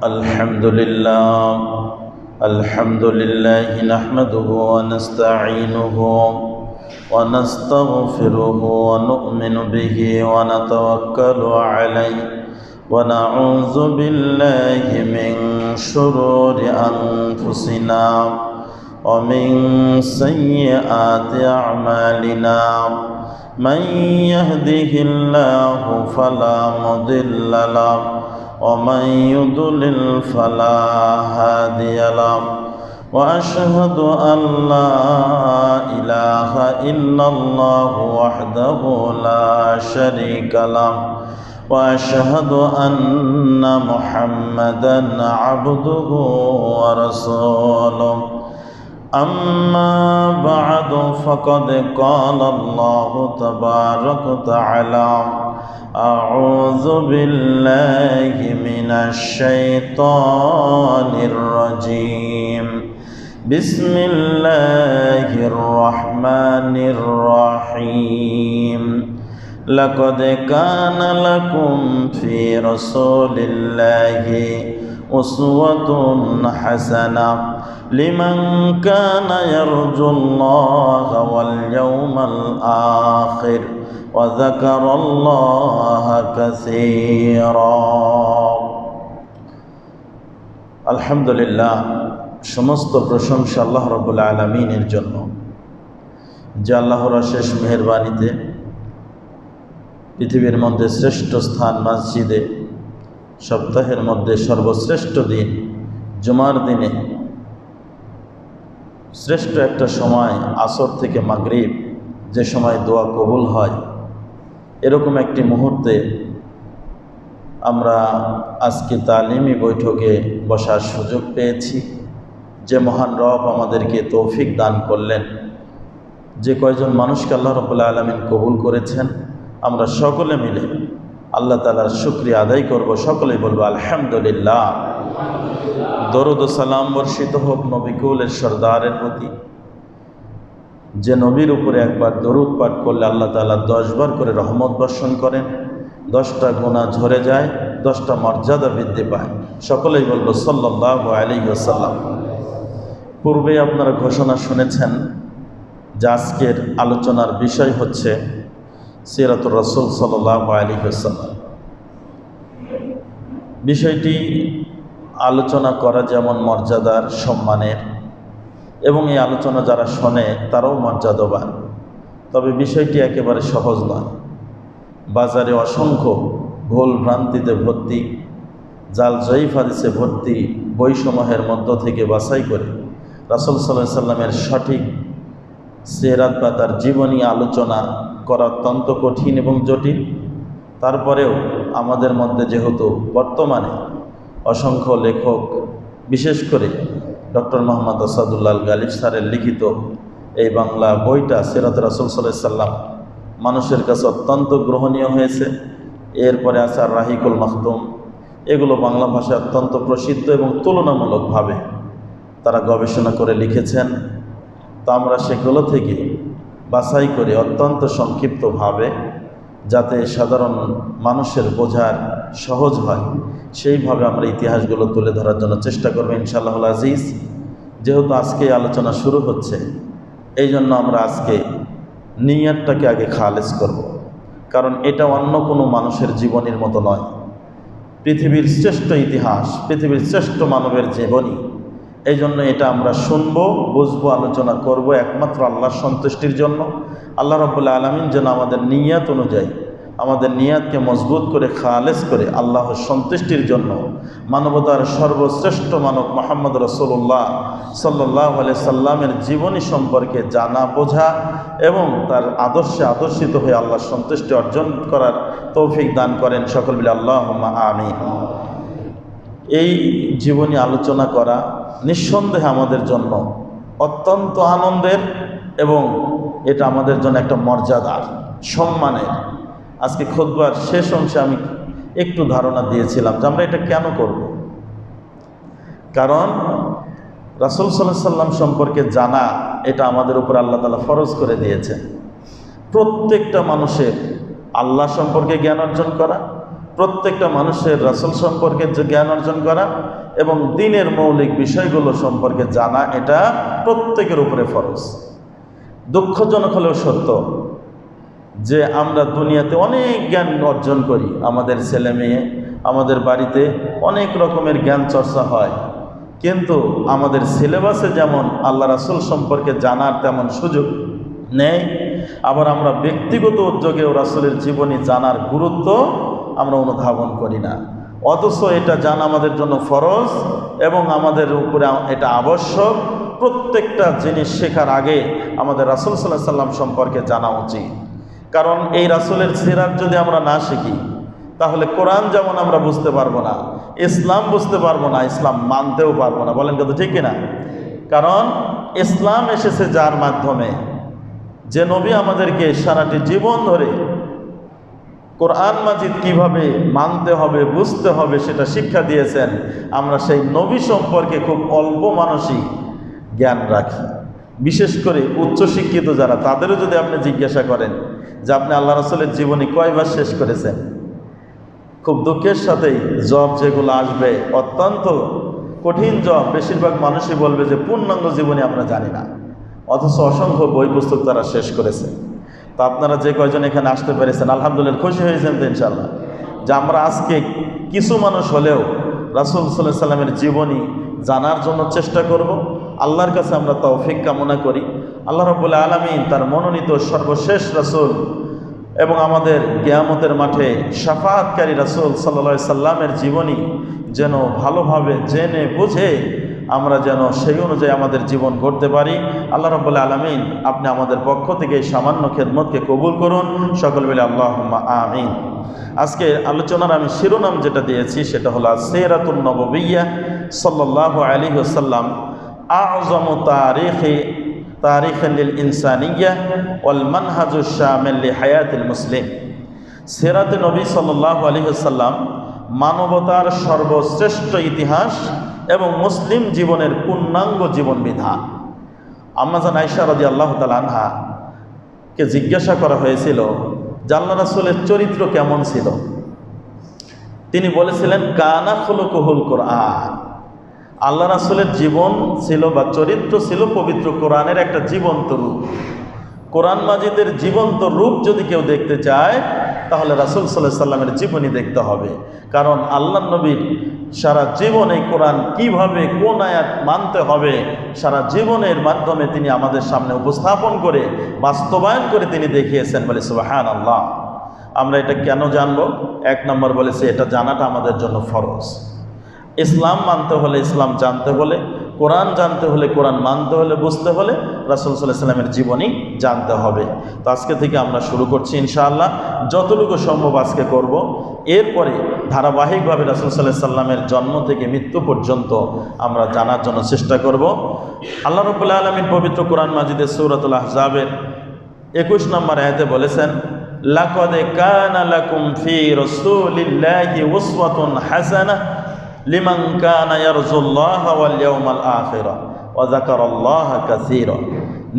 الحمد لله نحمده ونستعينه ونستغفره ونؤمن به ونتوكل عليه ونعوذ بالله من شرور أنفسنا ومن سيئات أعمالنا من يهده الله فلا مضل له ومن يضلل فلا هادي له وأشهد أن لا إله إلا الله وحده لا شريك له وأشهد أن محمدا عبده ورسوله أما بعد فقد قال الله تبارك وتعالى أعوذ بالله من الشيطان الرجيم بسم الله الرحمن الرحيم لقد كان لكم في رسول الله أسوة حسنة لمن كان يرجو الله واليوم الآخر وذكر الله كثيرا الحمد لله সমস্ত প্রশংসা আল্লাহ রাব্বুল আলামিনের জন্য, যে আল্লাহর অশেষ মেহেরবানিতে পৃথিবীর মধ্যে শ্রেষ্ঠ স্থান মসজিদে, সপ্তাহের মধ্যে সর্বশ্রেষ্ঠ দিন জুমার দিনে শ্রেষ্ঠ একটা সময় আসর থেকে মাগরিব, যে সময় দোয়া কবুল হয়, এরকম একটি মুহূর্তে আমরা আজকে তালিমি বৈঠকে বসার সুযোগ পেয়েছি। যে মহান রব আমাদেরকে তৌফিক দান করলেন, যে কয়জন মানুষকে আল্লাহ রাব্বুল আলামিন কবুল করেছেন, আমরা সকলে মিলে আল্লাহ তাআলার শুকরিয়া আদায় করব। সকলেই বলবো আলহামদুলিল্লাহ। দরুদ ও সালাম বর্ষিত হোক নবী কুলের সরদারের প্রতি, যে নবীর উপরে একবার দরুদ পাঠ করলে আল্লাহ তাআলা 10 বার করে রহমত বর্ষণ করেন, 10টা গুনাহ ঝরে যায়, 10টা মর্যাদা বৃদ্ধি পায়। সকলেই বলবো সাল্লাল্লাহু আলাইহি ওয়াসাল্লাম। পূর্বে আপনারা ঘোষণা শুনেছেন যে আজকের আলোচনার বিষয় হচ্ছে সিরাতুর রাসূল সাল্লাল্লাহু আলাইহি ওয়াসাল্লাম। বিষয়টি আলোচনা করা যেমন মর্যাদার, সম্মানের, এবং এই আলোচনা যারা শোনে তারাও মর্যাদাবান, তবে বিষয়টি একেবারে সহজ নয়। বাজারে অসংখ্য ভুল ভ্রান্তিতে ভর্তি, জাল জয়ীফ হাদিসে ভর্তি বইসমূহের মধ্য থেকে বাছাই করে রাসূল সাল্লাল্লাহু আলাইহি ওয়াসাল্লামের সঠিক সিরাত বা তার জীবনী আলোচনা করা অত্যন্ত কঠিন এবং জটিল। তারপরেও আমাদের মধ্যে যেহেতু বর্তমানে অসংখ্য লেখক, বিশেষ করে ডক্টর মোহাম্মদ আসাদুল্লাহ গালিব স্যারের লিখিত এই বাংলা বইটা সিরাত রাসূল সাল্লাল্লাহু আলাইহি ওয়াসাল্লাম মানুষের কাছে অত্যন্ত গ্রহণীয় হয়েছে। এরপরে আছে আর রাহিকুল মাখতুম, এগুলো বাংলা ভাষায় অত্যন্ত প্রসিদ্ধ এবং তুলনামূলকভাবে তারা গবেষণা করে লিখেছেন। তো আমরা সেগুলো থেকে বাছাই করে অত্যন্ত সংক্ষিপ্তভাবে, যাতে সাধারণ মানুষের বোঝার সহজ হয়, সেইভাবে আমরা ইতিহাসগুলো তুলে ধরার জন্য চেষ্টা করব ইনশাআল্লাহুল আজিজ। যেহেতু আজকে আলোচনা শুরু হচ্ছে, এই জন্য আমরা আজকে নিয়তটাকে আগে খালেজ করব, কারণ এটা অন্য কোনো মানুষের জীবনীর মতো নয়। পৃথিবীর শ্রেষ্ঠ ইতিহাস, পৃথিবীর শ্রেষ্ঠ মানবের জীবনী। এই জন্য এটা আমরা শুনবো, বুঝবো, আলোচনা করব একমাত্র আল্লাহর সন্তুষ্টির জন্য। আল্লাহ রাব্বুল আলামিন যেন আমাদের নিয়ত অনুযায়ী, আমাদের নিয়তকে মজবুত করে খালেজ করে আল্লাহর সন্তুষ্টির জন্য মানবতার সর্বশ্রেষ্ঠ মানব মুহাম্মদ রাসূলুল্লাহ সাল্লাল্লাহু আলাইহি সাল্লামের জীবনী সম্পর্কে জানা, বোঝা এবং তার আদর্শে আদর্শিত হয়ে আল্লাহর সন্তুষ্টি অর্জন করার তৌফিক দান করেন। সকল বলি আল্লাহুম্মা আমিন। এই জীবনী আলোচনা করা নিঃসন্দেহে আমাদের জন্য অত্যন্ত আনন্দের এবং এটা আমাদের জন্য একটা মর্যাদার, সম্মানের। আজকে খুতবার শেষ অংশে আমি একটু ধারণা দিয়েছিলাম যে আমরা এটা কেন করব। কারণ রাসূল সাল্লাল্লাহু আলাইহি সাল্লাম সম্পর্কে জানা, এটা আমাদের উপর আল্লাহ তাআলা ফরজ করে দিয়েছেন। প্রত্যেকটা মানুষের আল্লাহ সম্পর্কে জ্ঞান অর্জন করা, প্রত্যেকটা মানুষের রাসূল সম্পর্কে যে জ্ঞান অর্জন করা এবং দ্বীনের মৌলিক বিষয়গুলো সম্পর্কে জানা, এটা প্রত্যেকের উপরে ফরজ। দুঃখজনক হলেও সত্য যে আমরা দুনিয়াতে অনেক জ্ঞান অর্জন করি, আমাদের ছেলে মেয়ে, আমাদের বাড়িতে অনেক রকমের জ্ঞান চর্চা হয়, কিন্তু আমাদের সিলেবাসে যেমন আল্লাহ রাসূল সম্পর্কে জানার তেমন সুযোগ নেই, আবার আমরা ব্যক্তিগত উদ্যোগেও রাসূলের জীবনী জানার গুরুত্ব আমরা অনুধাবন করি না। অথচ এটা জানা আমাদের জন্য ফরজ এবং আমাদের উপরে এটা আবশ্যক। প্রত্যেকটা জিনিস শেখার আগে আমাদের রাসূল সাল্লাল্লাহু আলাইহি সাল্লাম সম্পর্কে জানা উচিত। কারণ এই রাসূলের সিরাত যদি আমরা না শিখি, তাহলে কোরআন যেমন আমরা বুঝতে পারবো না, ইসলাম বুঝতে পারবো না, ইসলাম মানতেও পারবো না। বলেন কিন্তু ঠিক কিনা? কারণ ইসলাম এসেছে যার মাধ্যমে, যে নবী আমাদেরকে সারাটি জীবন ধরে কোরআন মাজিদ কিভাবে মানতে হবে, বুঝতে হবে সেটা শিক্ষা দিয়েছেন, আমরা সেই নবী সম্পর্কে খুব অল্প মানুষই জ্ঞান রাখি। বিশেষ করে উচ্চশিক্ষিত যারা, তাদেরও যদি আপনি জিজ্ঞাসা করেন যে আপনি আল্লাহ রাসূলের জীবনী কয়বার শেষ করেছেন, খুব দুঃখের সাথেই জব যেগুলো আসবে অত্যন্ত কঠিন জব, বেশিরভাগ মানুষই বলবে যে পূর্ণাঙ্গ জীবনী আমরা জানি না, অথচ অসংখ্য বই পুস্তক তারা শেষ করেছে। তো আপনারা যে কয়জন এখানে আসতে পেরেছেন আলহামদুলিল্লাহ, খুশি হয়েছেন তো ইনশাআল্লাহ, যে আমরা আজকে কিছু মানুষ হলেও রাসূল সাল্লাল্লাহু আলাইহি সাল্লামের জীবনী জানার জন্য চেষ্টা করব। আল্লাহর কাছে আমরা তৌফিক কামনা করি। আল্লাহ রাব্বুল আলামিন তার মনোনীত সর্বশেষ রাসূল এবং আমাদের কিয়ামতের মাঠে শাফাআতকারী রাসূল সাল্লাল্লাহু আলাইহি সাল্লামের জীবনী যেন ভালোভাবে জেনে বুঝে আমরা যেন সেই অনুযায়ী আমাদের জীবন গড়তে পারি। আল্লাহ রাব্বুল আলামিন আপনি আমাদের পক্ষ থেকে এই সামান্য খেদমতকে কবুল করুন, সকল মিলে আল্লাহুম্মা আমিন। আজকে আলোচনার আমি শিরোনাম যেটা দিয়েছি সেটা হলো সিরাতুন নববিয়্যাহ সাল্লাল্লাহু আলাইহি ওয়াসাল্লাম আ'যামু তারিখিন লিল ইনসানিয়্যাহ ওয়াল মানহাজুশ শামিল লিহায়াতিল মুসলিম। সিরাতে নবী সাল্লাল্লাহু আলাইহি ওয়াসাল্লাম মানবতার সর্বশ্রেষ্ঠ ইতিহাস এবং মুসলিম জীবনের পূর্ণাঙ্গ জীবন বিধান। আম্মা জান আয়েশা রাদিয়াল্লাহু তাআলা আনহা কে জিজ্ঞাসা করা হয়েছিল যে আল্লাহ রাসূলের চরিত্র কেমন ছিল। তিনি বলেছিলেন কানা খুলুকুহুল কোরআন। আল্লাহ রাসূলের জীবন ছিল বা চরিত্র ছিল পবিত্র কোরআনের একটা জীবন্ত রূপ। কোরআন মাজিদের জীবন্ত রূপ যদি কেউ দেখতে চায় তাহলে রাসূল সাল্লাল্লাহু আলাইহি সাল্লামের জীবনী দেখতে হবে। কারণ আল্লাহ নবীর সারা জীবন এই কোরআন কিভাবে কোন আয়াত মানতে হবে সারা জীবনের মাধ্যমে তিনি আমাদের সামনে উপস্থাপন করে বাস্তবায়ন করে তিনি দেখিয়েছেন। বলে সুবহানাল্লাহ। আমরা এটা কেন জানবো? এক নম্বর বলেছে এটা জানাটা আমাদের জন্য ফরজ। ইসলাম মানতে হলে, ইসলাম জানতে হলে, কোরআন জানতে হলে, কোরআন মানতে হলে, বুঝতে হলে রাসূল সাল্লাল্লাহু আলাইহি সাল্লামের জীবনী জানতে হবে। তো আজকে থেকে আমরা শুরু করছি ইনশাআল্লাহ, যতটুকু সম্ভব আজকে করব। এরপরে ধারাবাহিকভাবে রাসূল সাল্লাল্লাহু আলাইহি সাল্লামের জন্ম থেকে মৃত্যু পর্যন্ত আমরা জানার জন্য চেষ্টা করব। আল্লাহ রাব্বুল আলামিন পবিত্র কোরআন মাজিদের সূরাতুল আহজাবের 21 নম্বর আয়াতে বলেছেন, লাকাদ কানা লাকুম ফি রাসূলিল্লাহি উসওয়াতুন হাসানাহ লিমান কানা ইয়ারজুল্লাহা ওয়াল ইয়াউমাল আখিরা ওয়া যাকারাল্লাহা কাসীরা।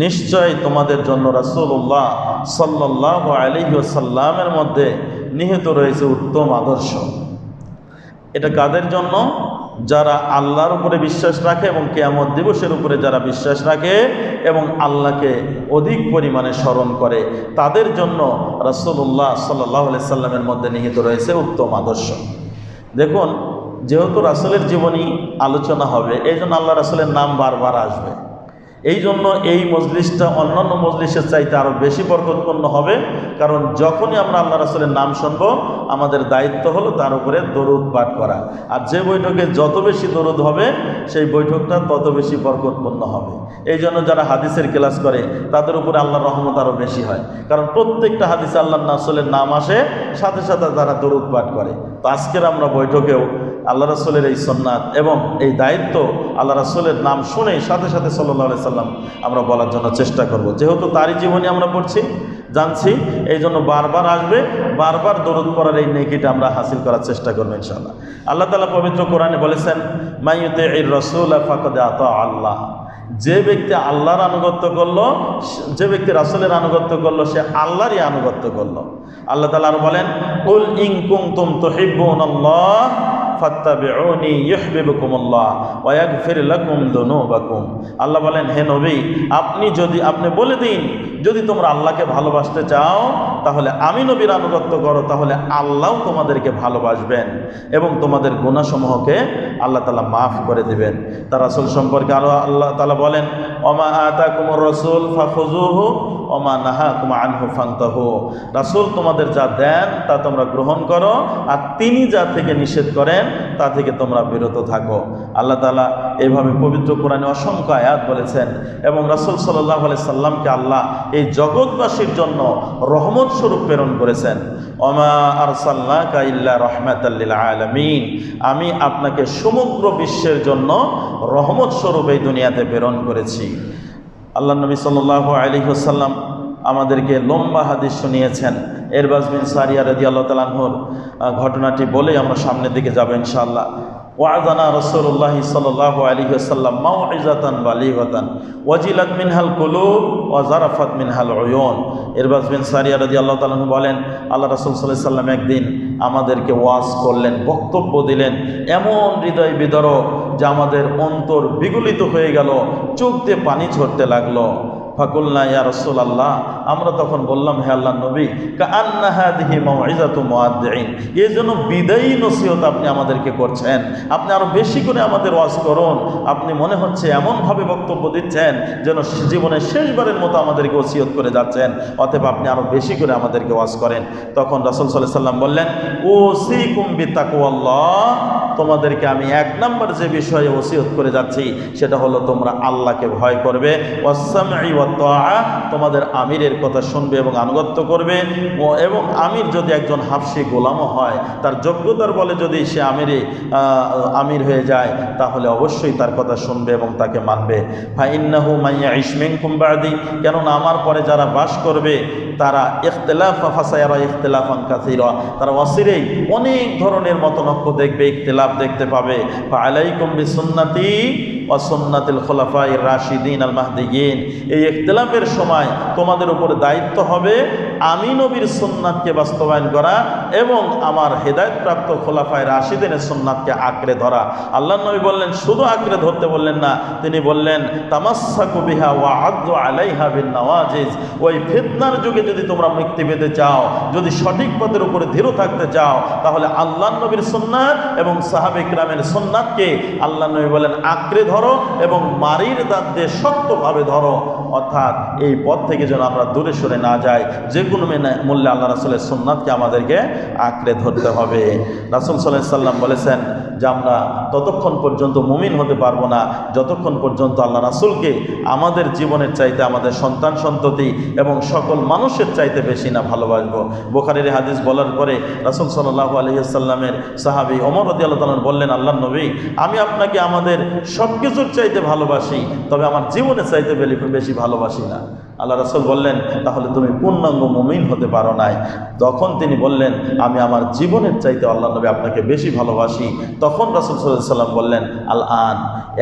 নিশ্চয় তোমাদের জন্য রাসূলুল্লাহ সাল্লাল্লাহু আলাইহি ওয়াসাল্লামের মধ্যে নিহিত রয়েছে উত্তম আদর্শ। এটা কাদের জন্য? যারা আল্লাহর উপরে বিশ্বাস রাখে এবং কিয়ামত দিবসের উপরে যারা বিশ্বাস রাখে এবং আল্লাহকে অধিক পরিমাণে স্মরণ করে, তাদের জন্য রাসূলুল্লাহ সাল্লাল্লাহু আলাইহি সাল্লামের মধ্যে নিহিত রয়েছে উত্তম আদর্শ। দেখুন, যেহেতু রাসূলের জীবনী আলোচনা হবে, এই জন্য আল্লাহ রাসূলের নাম বারবার আসবে। এই জন্য এই মজলিসটা অন্যান্য মজলিসের চাইতে আরও বেশি বরকতপূর্ণ হবে। কারণ যখনই আমরা আল্লাহ রাসূলের নাম শুনব, আমাদের দায়িত্ব হলো তার উপরে দরুদ পাঠ করা। আর যে বৈঠকে যত বেশি দরুদ হবে সেই বৈঠকটা তত বেশি বরকতপূর্ণ হবে। এই জন্য যারা হাদিসের ক্লাস করে তাদের উপরে আল্লাহর রহমত আরও বেশি হয়। কারণ প্রত্যেকটা হাদিসে আল্লাহ রাসূলের নাম আসে, সাথে সাথে তারা দরুদ পাঠ করে। তো আজকের আমরা বৈঠকেও আল্লাহ রাসূলের এই সুন্নাত এবং এই দায়িত্ব আল্লাহ রাসূলের নাম শুনে সাথে সাথে সাল্লাল্লাহু আলাইহি সাল্লাম আমরা বলার জন্য চেষ্টা করব। যেহেতু তারই জীবনী আমরা পড়ছি, জানছি, এই জন্য বারবার আসবে, বারবার দরুদ পড়ার এই নেকিটা আমরা হাসিল করার চেষ্টা করব ইনশাআল্লাহ। আল্লাহ তাআলা পবিত্র কোরআনে বলেছেন, মাইয়ুতিইর রাসূলা ফাকাদ আতা আল্লাহ। যে ব্যক্তি আল্লাহর আনুগত্য করলো, যে ব্যক্তি রাসূলের আনুগত্য করলো, সে আল্লাহরই আনুগত্য করলো। আল্লাহ তাআলা আর বলেন, কুল ইন কুনতুম তুহিব্বুনাল্লাহ ফাত্তাবিউনি ইউহিব্বুকুমুল্লাহ ওয়া ইয়াগফির লাকুম যুনুবাকুম। আল্লাহ বলেন, হে নবী, আপনি বলে দিন, যদি তোমরা আল্লাহকে ভালোবাসতে চাও তাহলে আমি নবীর আনুগত্য করো, তাহলে আল্লাহও তোমাদেরকে ভালোবাসবেন এবং তোমাদের গুনাহসমূহকে আল্লাহ তাআলা মাফ করে দিবেন। তার রাসূল সম্পর্কে আরো আল্লাহ তাআলা বলেন, ওমা আতাকুমুর রাসূল ফাখুযুহু ওমা নাহাকুম আনহু ফান্তাহু। রাসূল তোমাদের যা দেন তা তোমরা গ্রহণ করো, আর তিনি যা থেকে নিষেধ করেন তা থেকে তোমরা বিরত থাকো। আল্লাহ তাআলা এইভাবে পবিত্র কোরআনে অসংখ্য আয়াত বলেছেন এবং রাসূল সাল্লাল্লাহু আলাইহি সাল্লামকে আল্লাহ এই জগৎবাসীর জন্য রহমত স্বরূপ প্রেরণ করেছেন। ওমা আরসালনাকা ইল্লা রাহমাতাল লিল আলামিন। আমি আপনাকে সমগ্র বিশ্বের জন্য রহমত স্বরূপ এই দুনিয়াতে প্রেরণ করেছি। আল্লাহ নবী সাল্লাল্লাহু আলাইহি ওয়াসাল্লাম আমাদেরকে লম্বা হাদিস শুনিয়েছেন। ইরবাজ বিন সারিয়া রাদিয়াল্লাহু তাআলা আনহুর ঘটনাটি বলেই আমরা সামনের দিকে যাব ইনশাআল্লাহ। ওয়া'যানা রাসূলুল্লাহি সাল্লাল্লাহু আলাইহি ওয়াসাল্লাম মাউইযাতান বালিগাতান ওয়াজিলাত মিনহাল কুলুব ওয়া যারাফাত মিনহাল উয়ুন। ইরবাজ বিন সারিয়া রাদিয়াল্লাহু তাআলা আনহু বলেন, আল্লাহ রাসূল সাল্লাল্লাহু আলাইহি ওয়াসাল্লাম একদিন আমাদেরকে ওয়াজ করলেন, বক্তব্য দিলেন, এমন হৃদয় বিদারক যে আমাদের অন্তর বিগলিত হয়ে গেল, চোখ দিয়ে পানি ঝরতে লাগলো। ফাকুলনা ইয়া রাসূলুল্লাহ, আমরা তখন বললাম, হে আল্লাহর নবী, কাআন্না হাযিহি মাউইযাতু মুআদ্দিন, এই জন্য বিদায়ী নসিহত আপনি আমাদেরকে করছেন, আপনি আরো বেশি করে আমাদের ওয়াজ করুন। আপনি মনে হচ্ছে এমনভাবে বক্তব্য দিচ্ছেন যেন জীবনের শেষবারের মতো আমাদেরকে ওসিয়ত করে যাচ্ছেন, অতএব আপনি আরো বেশি করে আমাদেরকে ওয়াজ করেন। তখন রাসূল সাল্লাল্লাহু আলাইহি ওয়াসাল্লাম বললেন, উসিকুম বিতাকওয়াল্লাহ, তোমাদেরকে আমি এক নম্বর যে বিষয়ে ওসিয়ত করে যাচ্ছি সেটা হলো তোমরা আল্লাহকে ভয় করবে, ওয়াসসামঈ ওয়াত তাআ, তোমাদের আমিরের কথা শুনবে এবং আনুগত্য করবে। এবং আমির যদি একজন হাবশী গোলামও হয়, তার যোগ্যতার বলে যদি সে আমির হয়ে যায়, তাহলে অবশ্যই তার কথা শুনবে এবং তাকে মানবে। ফাইন্নাহু মাইয়াইশ মিনকুম বা'দি, কেননা আমার পরে যারা বাস করবে তারা ফাসায়ারা ইখতিলাফান কাসীরা, তারা অচিরেই অনেক ধরনের মতনৈক্য দেখবে, ইখতিলাফ দেখতে পাবে। ফাআলাইকুম বিসুন্নতি ওয়া সুন্নাতিল খুলাফায়ে রাশিদিন আল মাহদিয়িন, এই ইখতিলাফের সময় তোমাদের উপর দায়িত্ব হবে আমি নবীর সুন্নাতকে বাস্তবায়ন করা এবং আমার হেদায়েতপ্রাপ্ত খুলাফায়ে রাশিদিনের সুন্নাতকে আঁকড়ে ধরা। আল্লাহর নবী বললেন, শুধু আঁকড়ে ধরতে বললেন না, তিনি বললেন তামাসসাকু বিহা ওয়া আযু আলাইহা বিন নওয়াজিজ, ওই ফিতনার যুগে যদি তোমরা মুক্তি পেতে চাও, যদি সঠিক পথের উপরে দৃঢ় থাকতে চাও, তাহলে আল্লাহর নবীর সুন্নাত এবং সাহাবে কিরামের সুন্নাতকে আল্লাহর নবী বলেন আঁকড়ে ধরো এবং মারির দাঁত দিয়ে শক্তভাবে ধরো। অর্থাৎ এই পথ থেকে যেন আমরা দূরে সরে না যাই, যে কোনো মূল্যে আল্লাহ রাসূলের সুন্নাতকে আমাদেরকে আঁকড়ে ধরতে হবে। রাসূল সাল্লাল্লাহু আলাইহি ওয়াসাল্লাম বলেছেন যে আমরা ততক্ষণ পর্যন্ত মুমিন হতে পারবো না যতক্ষণ পর্যন্ত আল্লাহ রাসূলকে আমাদের জীবনের চাইতে, আমাদের সন্তান সন্ততি এবং সকল মানুষের চাইতে বেশি না ভালোবাসবো। বুখারীর হাদিস বলার পরে রাসূল সাল্লাল্লাহু আলাইহি ওয়াসাল্লামের সাহাবী ওমর রাদিয়াল্লাহু তাআলা বললেন, আল্লাহর নবী, আমি আপনাকে আমাদের সব কিছুর চাইতে ভালোবাসি, তবে আমার জীবনের চাইতে বেশি ভালোবাসি না। আল্লাহ রাসূল বললেন, তাহলে তুমি পূর্ণাঙ্গ মুমিন হতে পারো নাই। তখন তিনি বললেন, আমি আমার জীবনের চাইতে আল্লাহ নবী আপনাকে বেশি ভালোবাসি। তখন রাসূল সাল্লাল্লাহু আলাইহি ওয়াসাল্লাম বললেন, আল আন,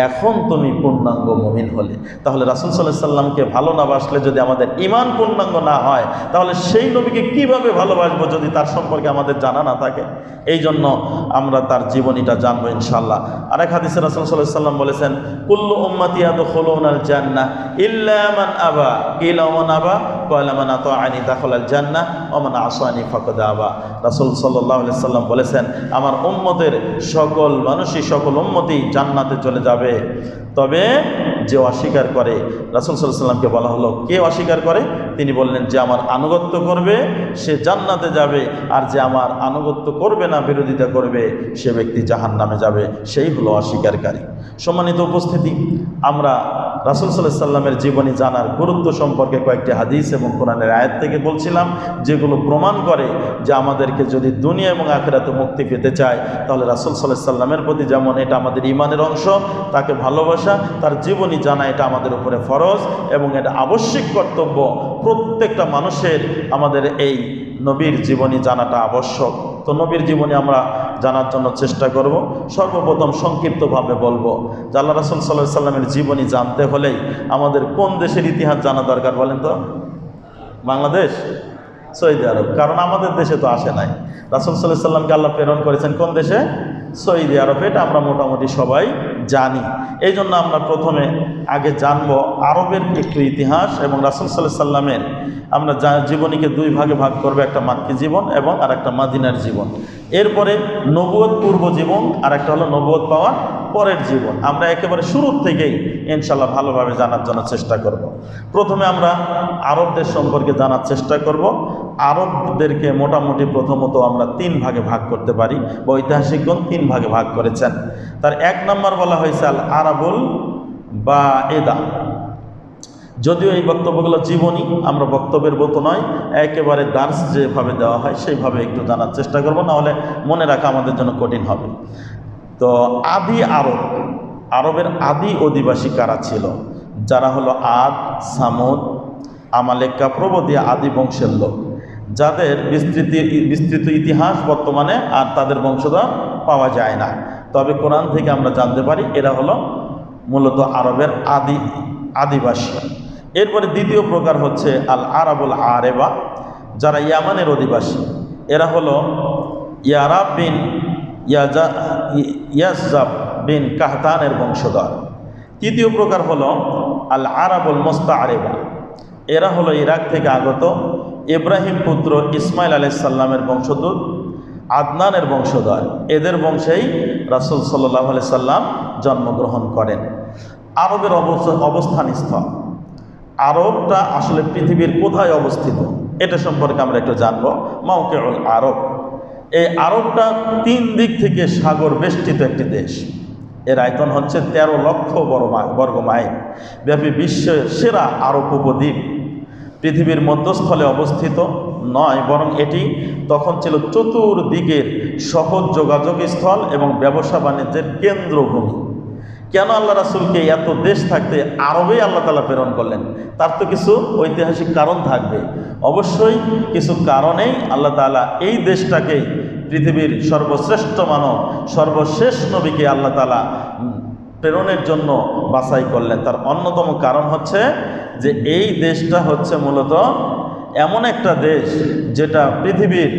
এখন তুমি পূর্ণাঙ্গ মুমিন হলে। তাহলে রাসূল সাল্লাল্লাহু আলাইহি ওয়াসাল্লামকে ভালো না বাসলে যদি আমাদের ঈমান পূর্ণাঙ্গ না হয়, তাহলে সেই নবীকে কিভাবে ভালোবাসবো যদি তার সম্পর্কে আমাদের জানা না থাকে? এই জন্য আমরা তার জীবনীটা জানবো ইনশাআল্লাহ। আরেক হাদিসে রাসূল সাল্লাল্লাহু আলাইহি ওয়াসাল্লাম বলেছেন, কুল্লু উম্মতি ইয়াদখুলুনাল জান্নাহ ইল্লা মান আবা, কিলা মান আবা, ক্বালা মান আতাআনি দাখালাল জান্নাহ ওয়া মান আসানি ফাকাদ আবা। রাসূল সাল্লাল্লাহু আলাইহি ওয়াসাল্লাম বলেছেন, আমার উম্মতের সকল মানুষই, সকল উম্মতি জান্নাতে চলে যাবে, তবে যে অস্বীকার করে। রাসূল সাল্লাল্লাহু আলাইহি ওয়াসাল্লামকে বলা হলো, কে অস্বীকার করে? তিনি বললেন, যে আমার আনুগত্য করবে সে জান্নাতে যাবে, আর যে আমার আনুগত্য করবে না, বিরোধিতা করবে, সে ব্যক্তি জাহান্নামে যাবে, সেই হলো অস্বীকারী। সম্মানিত উপস্থিতি, আমরা রাসূল সাল্লাল্লাহু আলাইহি ওয়াসাল্লামের জীবনী জানার গুরুত্ব সম্পর্কে কয়েকটি হাদিস এবং কোরআনের আয়াত থেকে বলছিলাম, যেগুলো প্রমাণ করে যে আমাদেরকে যদি দুনিয়া এবং আখিরাতে মুক্তি পেতে চায়, তাহলে রাসূল সাল্লাল্লাহু আলাইহি ওয়াসাল্লামের প্রতি যেমন এটা আমাদের ঈমানের অংশ, তাকে ভালোবাসা, তার জীবনী জানা এটা আমাদের উপরে ফরজ এবং এটা আবশ্যিক কর্তব্য। প্রত্যেকটা মানুষের আমাদের এই নবীর জীবনী জানাটা আবশ্যক। তো নবীর জীবনী আমরা জানার জন্য চেষ্টা করব। সর্বপ্রথম সংক্ষিপ্তভাবে বলবো যে আল্লাহ রাসূল সাল্লাল্লাহু আলাইহি সাল্লামের জীবনী জানতে হলেই আমাদের কোন দেশের ইতিহাস জানা দরকার বলেন তো? বাংলাদেশ, সৌদি আরব। কারণ আমাদের দেশে তো আসে নাই। রাসূল সাল্লাল্লাহু আলাইহি সাল্লামকে আল্লাহ প্রেরণ করেছেন কোন দেশে? সৌদি আরব। এটা আমরা মোটামুটি সবাই জানি। এই জন্য আমরা প্রথমে আগে জানবো আরবের একটু ইতিহাস এবং রাসূল সাল্লাল্লাহু আলাইহি সাল্লামের আমরা জীবনীকে দুই ভাগে ভাগ করবো, একটা মাক্কি জীবন এবং আর একটা মাদিনার জীবন। এরপরে নবুয়ত পূর্ব জীবন আর একটা হলো নবুয়ত পাওয়ার পরের জীবন। আমরা একেবারে শুরুর থেকেই ইনশাল্লাহ ভালোভাবে জানার জন্য চেষ্টা করব। প্রথমে আমরা আরবদের সম্পর্কে জানার চেষ্টা করব। আরবদেরকে মোটামুটি প্রথমত আমরা তিন ভাগে ভাগ করতে পারি বা ঐতিহাসিকগণ তিন ভাগে ভাগ করেছেন। তার এক নম্বর বলা হয়েছে আল আরাবুল বা এদা। যদিও এই বক্তব্যগুলো জীবনী, আমরা বক্তব্যের মতো নয়, একেবারে দার্স যেভাবে দেওয়া হয় সেইভাবে একটু জানার চেষ্টা করব, নাহলে মনে রাখা আমাদের জন্য কঠিন হবে। তো আদি আরব, আরবের আদি অধিবাসী কারা ছিল? যারা হলো আদ, সামুদ, আমালেকা প্রভৃতি আদি বংশের লোক, যাদের বিস্তৃত ইতিহাস বর্তমানে আর তাদের বংশধর পাওয়া যায় না। তবে কোরআন থেকে আমরা জানতে পারি এরা হলো মূলত আরবের আদিবাসী। এরপরে দ্বিতীয় প্রকার হচ্ছে আল আরাবুল আরেবা, যারা ইয়ামানের অধিবাসী। এরা হলো ইয়ারাব বিন ইয়াজাব বিন কাহতানের বংশধর। তৃতীয় প্রকার হলো আল আরাবুল মুস্তাআরিবা। এরা হলো ইরাক থেকে আগত ইব্রাহিম পুত্র ইসমাইল আলাইহিস সালামের বংশোদ্ভূত, আদনানের বংশধর। এদের বংশেই রাসূল সাল্লাল্লাহু আলাইহি সাল্লাম জন্মগ্রহণ করেন। আরবের অবস্থান স্থল, আরবটা আসলে পৃথিবীর কোথায় অবস্থিত এটা সম্পর্কে আমরা একটু জানবো। মাওকিউল আরব, এই আরবটা তিন দিক থেকে সাগর বেষ্টিত একটি দেশ। এর আয়তন হচ্ছে 13 লক্ষ বর্গ মাইল ব্যাপী বিশ্বের সেরা আরব উপদ্বীপ। পৃথিবীর মধ্যস্থলে অবস্থিত নয়, বরং এটি তখন ছিল চতুর্দিকের সহজ যোগাযোগ স্থল এবং ব্যবসা বাণিজ্যের কেন্দ্রভূমি। কেন আল্লাহ রাসূলকে এত দেশ থাকতে আরবেই আল্লাহ তাআলা প্রেরণ করলেন? তার তো কিছু ঐতিহাসিক কারণ থাকবে। অবশ্যই কিছু কারণেই আল্লাহ তাআলা এই দেশটাকে পৃথিবীর সর্বশ্রেষ্ঠ মানব, সর্বশেষ নবীকে আল্লাহ তাআলা প্রেরণের জন্য বাছাই করলেন। তার অন্যতম কারণ হচ্ছে যে এই দেশটা হচ্ছে মূলত এমন একটা দেশ যেটা পৃথিবীর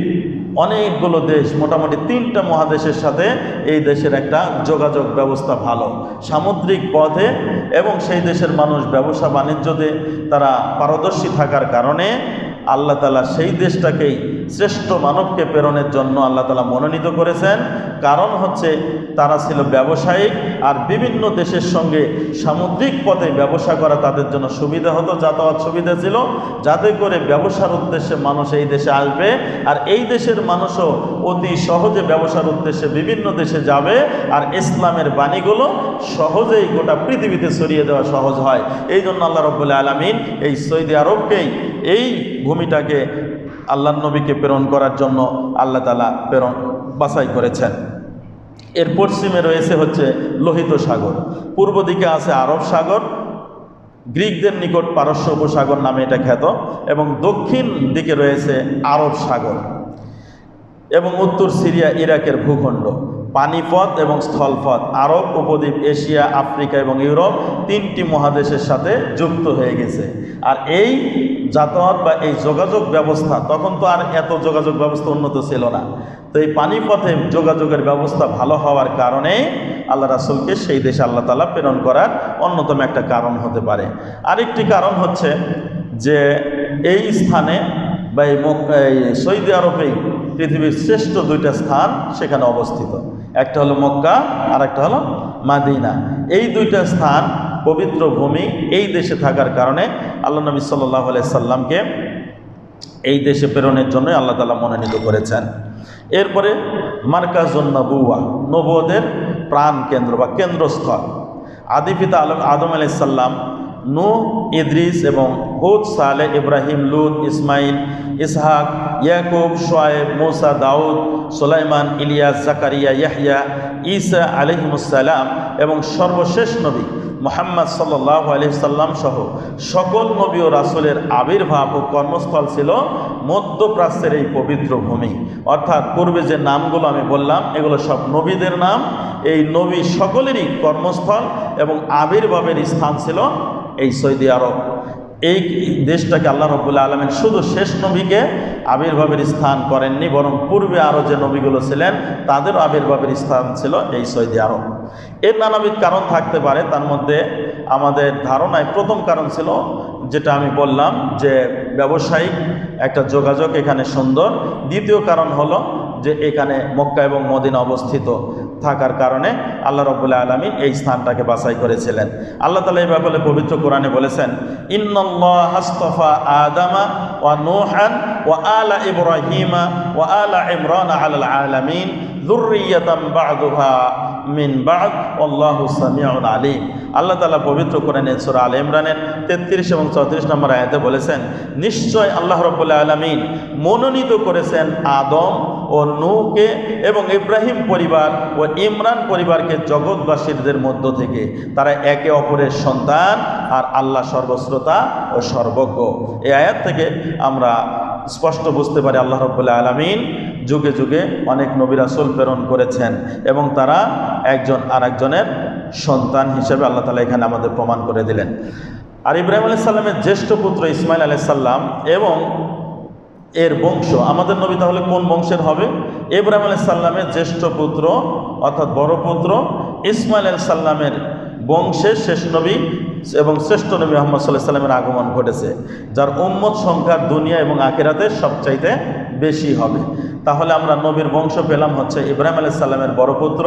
অনেকগুলো দেশ, মোটামুটি 3টা মহাদেশের সাথে এই দেশের একটা যোগাযোগ ব্যবস্থা ভালো, সামুদ্রিক পথে, এবং সেই দেশের মানুষ ব্যবসা বাণিজ্যতে তারা পারদর্শী থাকার কারণে আল্লাহ তাআলা সেই দেশটাকেই শ্রেষ্ঠ মানবকে প্রেরণের জন্য আল্লাহ তাআলা মনোনীত করেছেন। কারণ হচ্ছে তারা ছিল ব্যবসায়িক, আর বিভিন্ন দেশের সঙ্গে সামুদ্রিক পথে ব্যবসা করা তাদের জন্য সুবিধা হতো, যাতায়াত সুবিধা ছিল, যাতে করে ব্যবসার উদ্দেশ্যে মানুষ এই দেশে আসবে, আর এই দেশের মানুষও অতি সহজে ব্যবসার উদ্দেশ্যে বিভিন্ন দেশে যাবে, আর ইসলামের বাণীগুলো সহজেই গোটা পৃথিবীতে ছড়িয়ে দেওয়া সহজ হয়। এই জন্য আল্লাহ রাব্বুল আলামিন এই সৌদি আরবকেই, এই ভূমিটাকে আল্লাহর নবীকে প্রেরণ করার জন্য আল্লাহ তাআলা বাছাই করেছেন। এর পশ্চিমে রয়েছে হচ্ছে লোহিত সাগর, পূর্ব দিকে আছে আরব সাগর, গ্রিকদের নিকট পারস্য উপসাগর নামে এটা খ্যাত, এবং দক্ষিণ দিকে রয়েছে আরব সাগর, এবং উত্তর সিরিয়া ইরাকের ভূখণ্ড। পানিপথ এবং স্থলপথ আরব উপদ্বীপ এশিয়া, আফ্রিকা এবং ইউরোপ 3টি মহাদেশের সাথে যুক্ত হয়ে গেছে। আর এই যাতায়াত বা এই যোগাযোগ ব্যবস্থা, তখন তো আর এত যোগাযোগ ব্যবস্থা উন্নত ছিল না, তো এই পানিপথে যোগাযোগের ব্যবস্থা ভালো হওয়ার কারণে আল্লাহ রাসূলকে সেই দেশে আল্লাহ তাআলা প্রেরণ করার অন্যতম একটা কারণ হতে পারে। আরেকটি কারণ হচ্ছে যে এই স্থানে বা এই সৌদি আরবেই পৃথিবীর শ্রেষ্ঠ 2টা স্থান সেখানে অবস্থিত, একটা হলো মক্কা আর একটা হলো মাদিনা। এই 2টা স্থান পবিত্র ভূমি, এই দেশে থাকার কারণে আল্লাহ নবী সাল্লাল্লাহু আলাইহি সাল্লামকে এই দেশে প্রেরণের জন্য আল্লাহ তাআলা মনোনীত করেছেন। এরপরে মারকাজুন নবুওয়া, নবুয়তের প্রাণ কেন্দ্র বা কেন্দ্রস্থল। আদিপিতা আদম আলাইহিস সালাম, নূহ, ইদ্রিস এবং হুদ, সালেহ, ইব্রাহিম, লূত, ইসমাইল, ইসহাক, ইয়াকুব, শুআয়ব, মূসা, দাউদ, সুলাইমান, ইলিয়াস, জাকারিয়া, ইয়াহইয়া, ঈসা আলাইহিমুস সালাম এবং সর্বশেষ নবী মুহাম্মদ সাল্লাল্লাহু আলাইহি সাল্লাম সহ সকল নবী ও রাসূলের আবির্ভাব ও কর্মস্থল ছিল মধ্যপ্রাচ্যের এই পবিত্র ভূমি। অর্থাৎ পূর্বে যে নামগুলো আমি বললাম এগুলো সব নবীদের নাম। এই নবী সকলেরই কর্মস্থল এবং আবির্ভাবের স্থান ছিল এই সৌদি আরব। এই দেশটাকে আল্লাহ রাব্বুল আলামিন শুধু শেষ নবীকে আবির্ভাবের স্থান করেননি, বরং পূর্বে আরও যে নবীগুলো ছিলেন তাদেরও আবির্ভাবের স্থান ছিল এই সৌদি আরব। এর নানাবিধ কারণ থাকতে পারে, তার মধ্যে আমাদের ধারণায় প্রথম কারণ ছিল যেটা আমি বললাম যে ব্যবসায়িক একটা যোগাযোগ এখানে সুন্দর। দ্বিতীয় কারণ হলো যে এখানে মক্কা এবং মদিনা অবস্থিত থাকার কারণে আল্লাহ রাব্বুল আলামিন এই স্থানটাকে বাছাই করেছিলেন। আল্লাহ তাআলা এই ব্যাপারে পবিত্র কোরআনে বলেছেন, ইন্নাল্লাহা আস্তাফা আদামা ওয়া নূহান ওয়া আলা ইব্রাহিমা ওয়া আলা ইমরান আলাল আলামিন যুররিয়াতাম বা'দুহা মিন বা'দ আল্লাহু সামিউন আলিম। আল্লাহ তাআলা পবিত্র কোরআনে সূরা আলে ইমরানের 33 এবং 34 নম্বর আয়াতে বলেছেন, নিশ্চয় আল্লাহ রাব্বুল আলামিন মনোনীত করেছেন আদম ও নূহকে এবং ইব্রাহিম পরিবার ও ইমরান পরিবারকে জগৎবাসীদের মধ্য থেকে। তারা একে অপরের সন্তান আর আল্লাহ সর্বশ্রোতা ও সর্বজ্ঞ। এই আয়াত থেকে আমরা স্পষ্ট বুঝতে পারি আল্লাহ রাব্বুল আলামিন যুগে যুগে অনেক নবী রাসূল প্রেরণ করেছেন এবং তারা একজন আরেকজনের সন্তান হিসেবে আল্লাহ তাআলা এখানে আমাদের প্রমাণ করে দিলেন। আর ইব্রাহিম আলাইহিস সালামের জ্যেষ্ঠ পুত্র ইসমাইল আলাইহিস সালাম এবং এর বংশ, আমাদের নবী তাহলে কোন বংশের হবে? ইব্রাহিম আলাইহিস সালামের জ্যেষ্ঠ পুত্র অর্থাৎ বড় পুত্র ইসমাইল আলাইহিস সালামের বংশের শেষ নবী এবং শ্রেষ্ঠ নবী মুহাম্মদ সাল্লাল্লাহু আলাইহি সাল্লামের আগমন ঘটেছে, যার উম্মত সংখ্যা দুনিয়া এবং আখিরাতের সবচাইতে বেশি হবে। তাহলে আমরা নবীর বংশ পেলাম হচ্ছে ইব্রাহিম আলাইহিস সালামের বড় পুত্র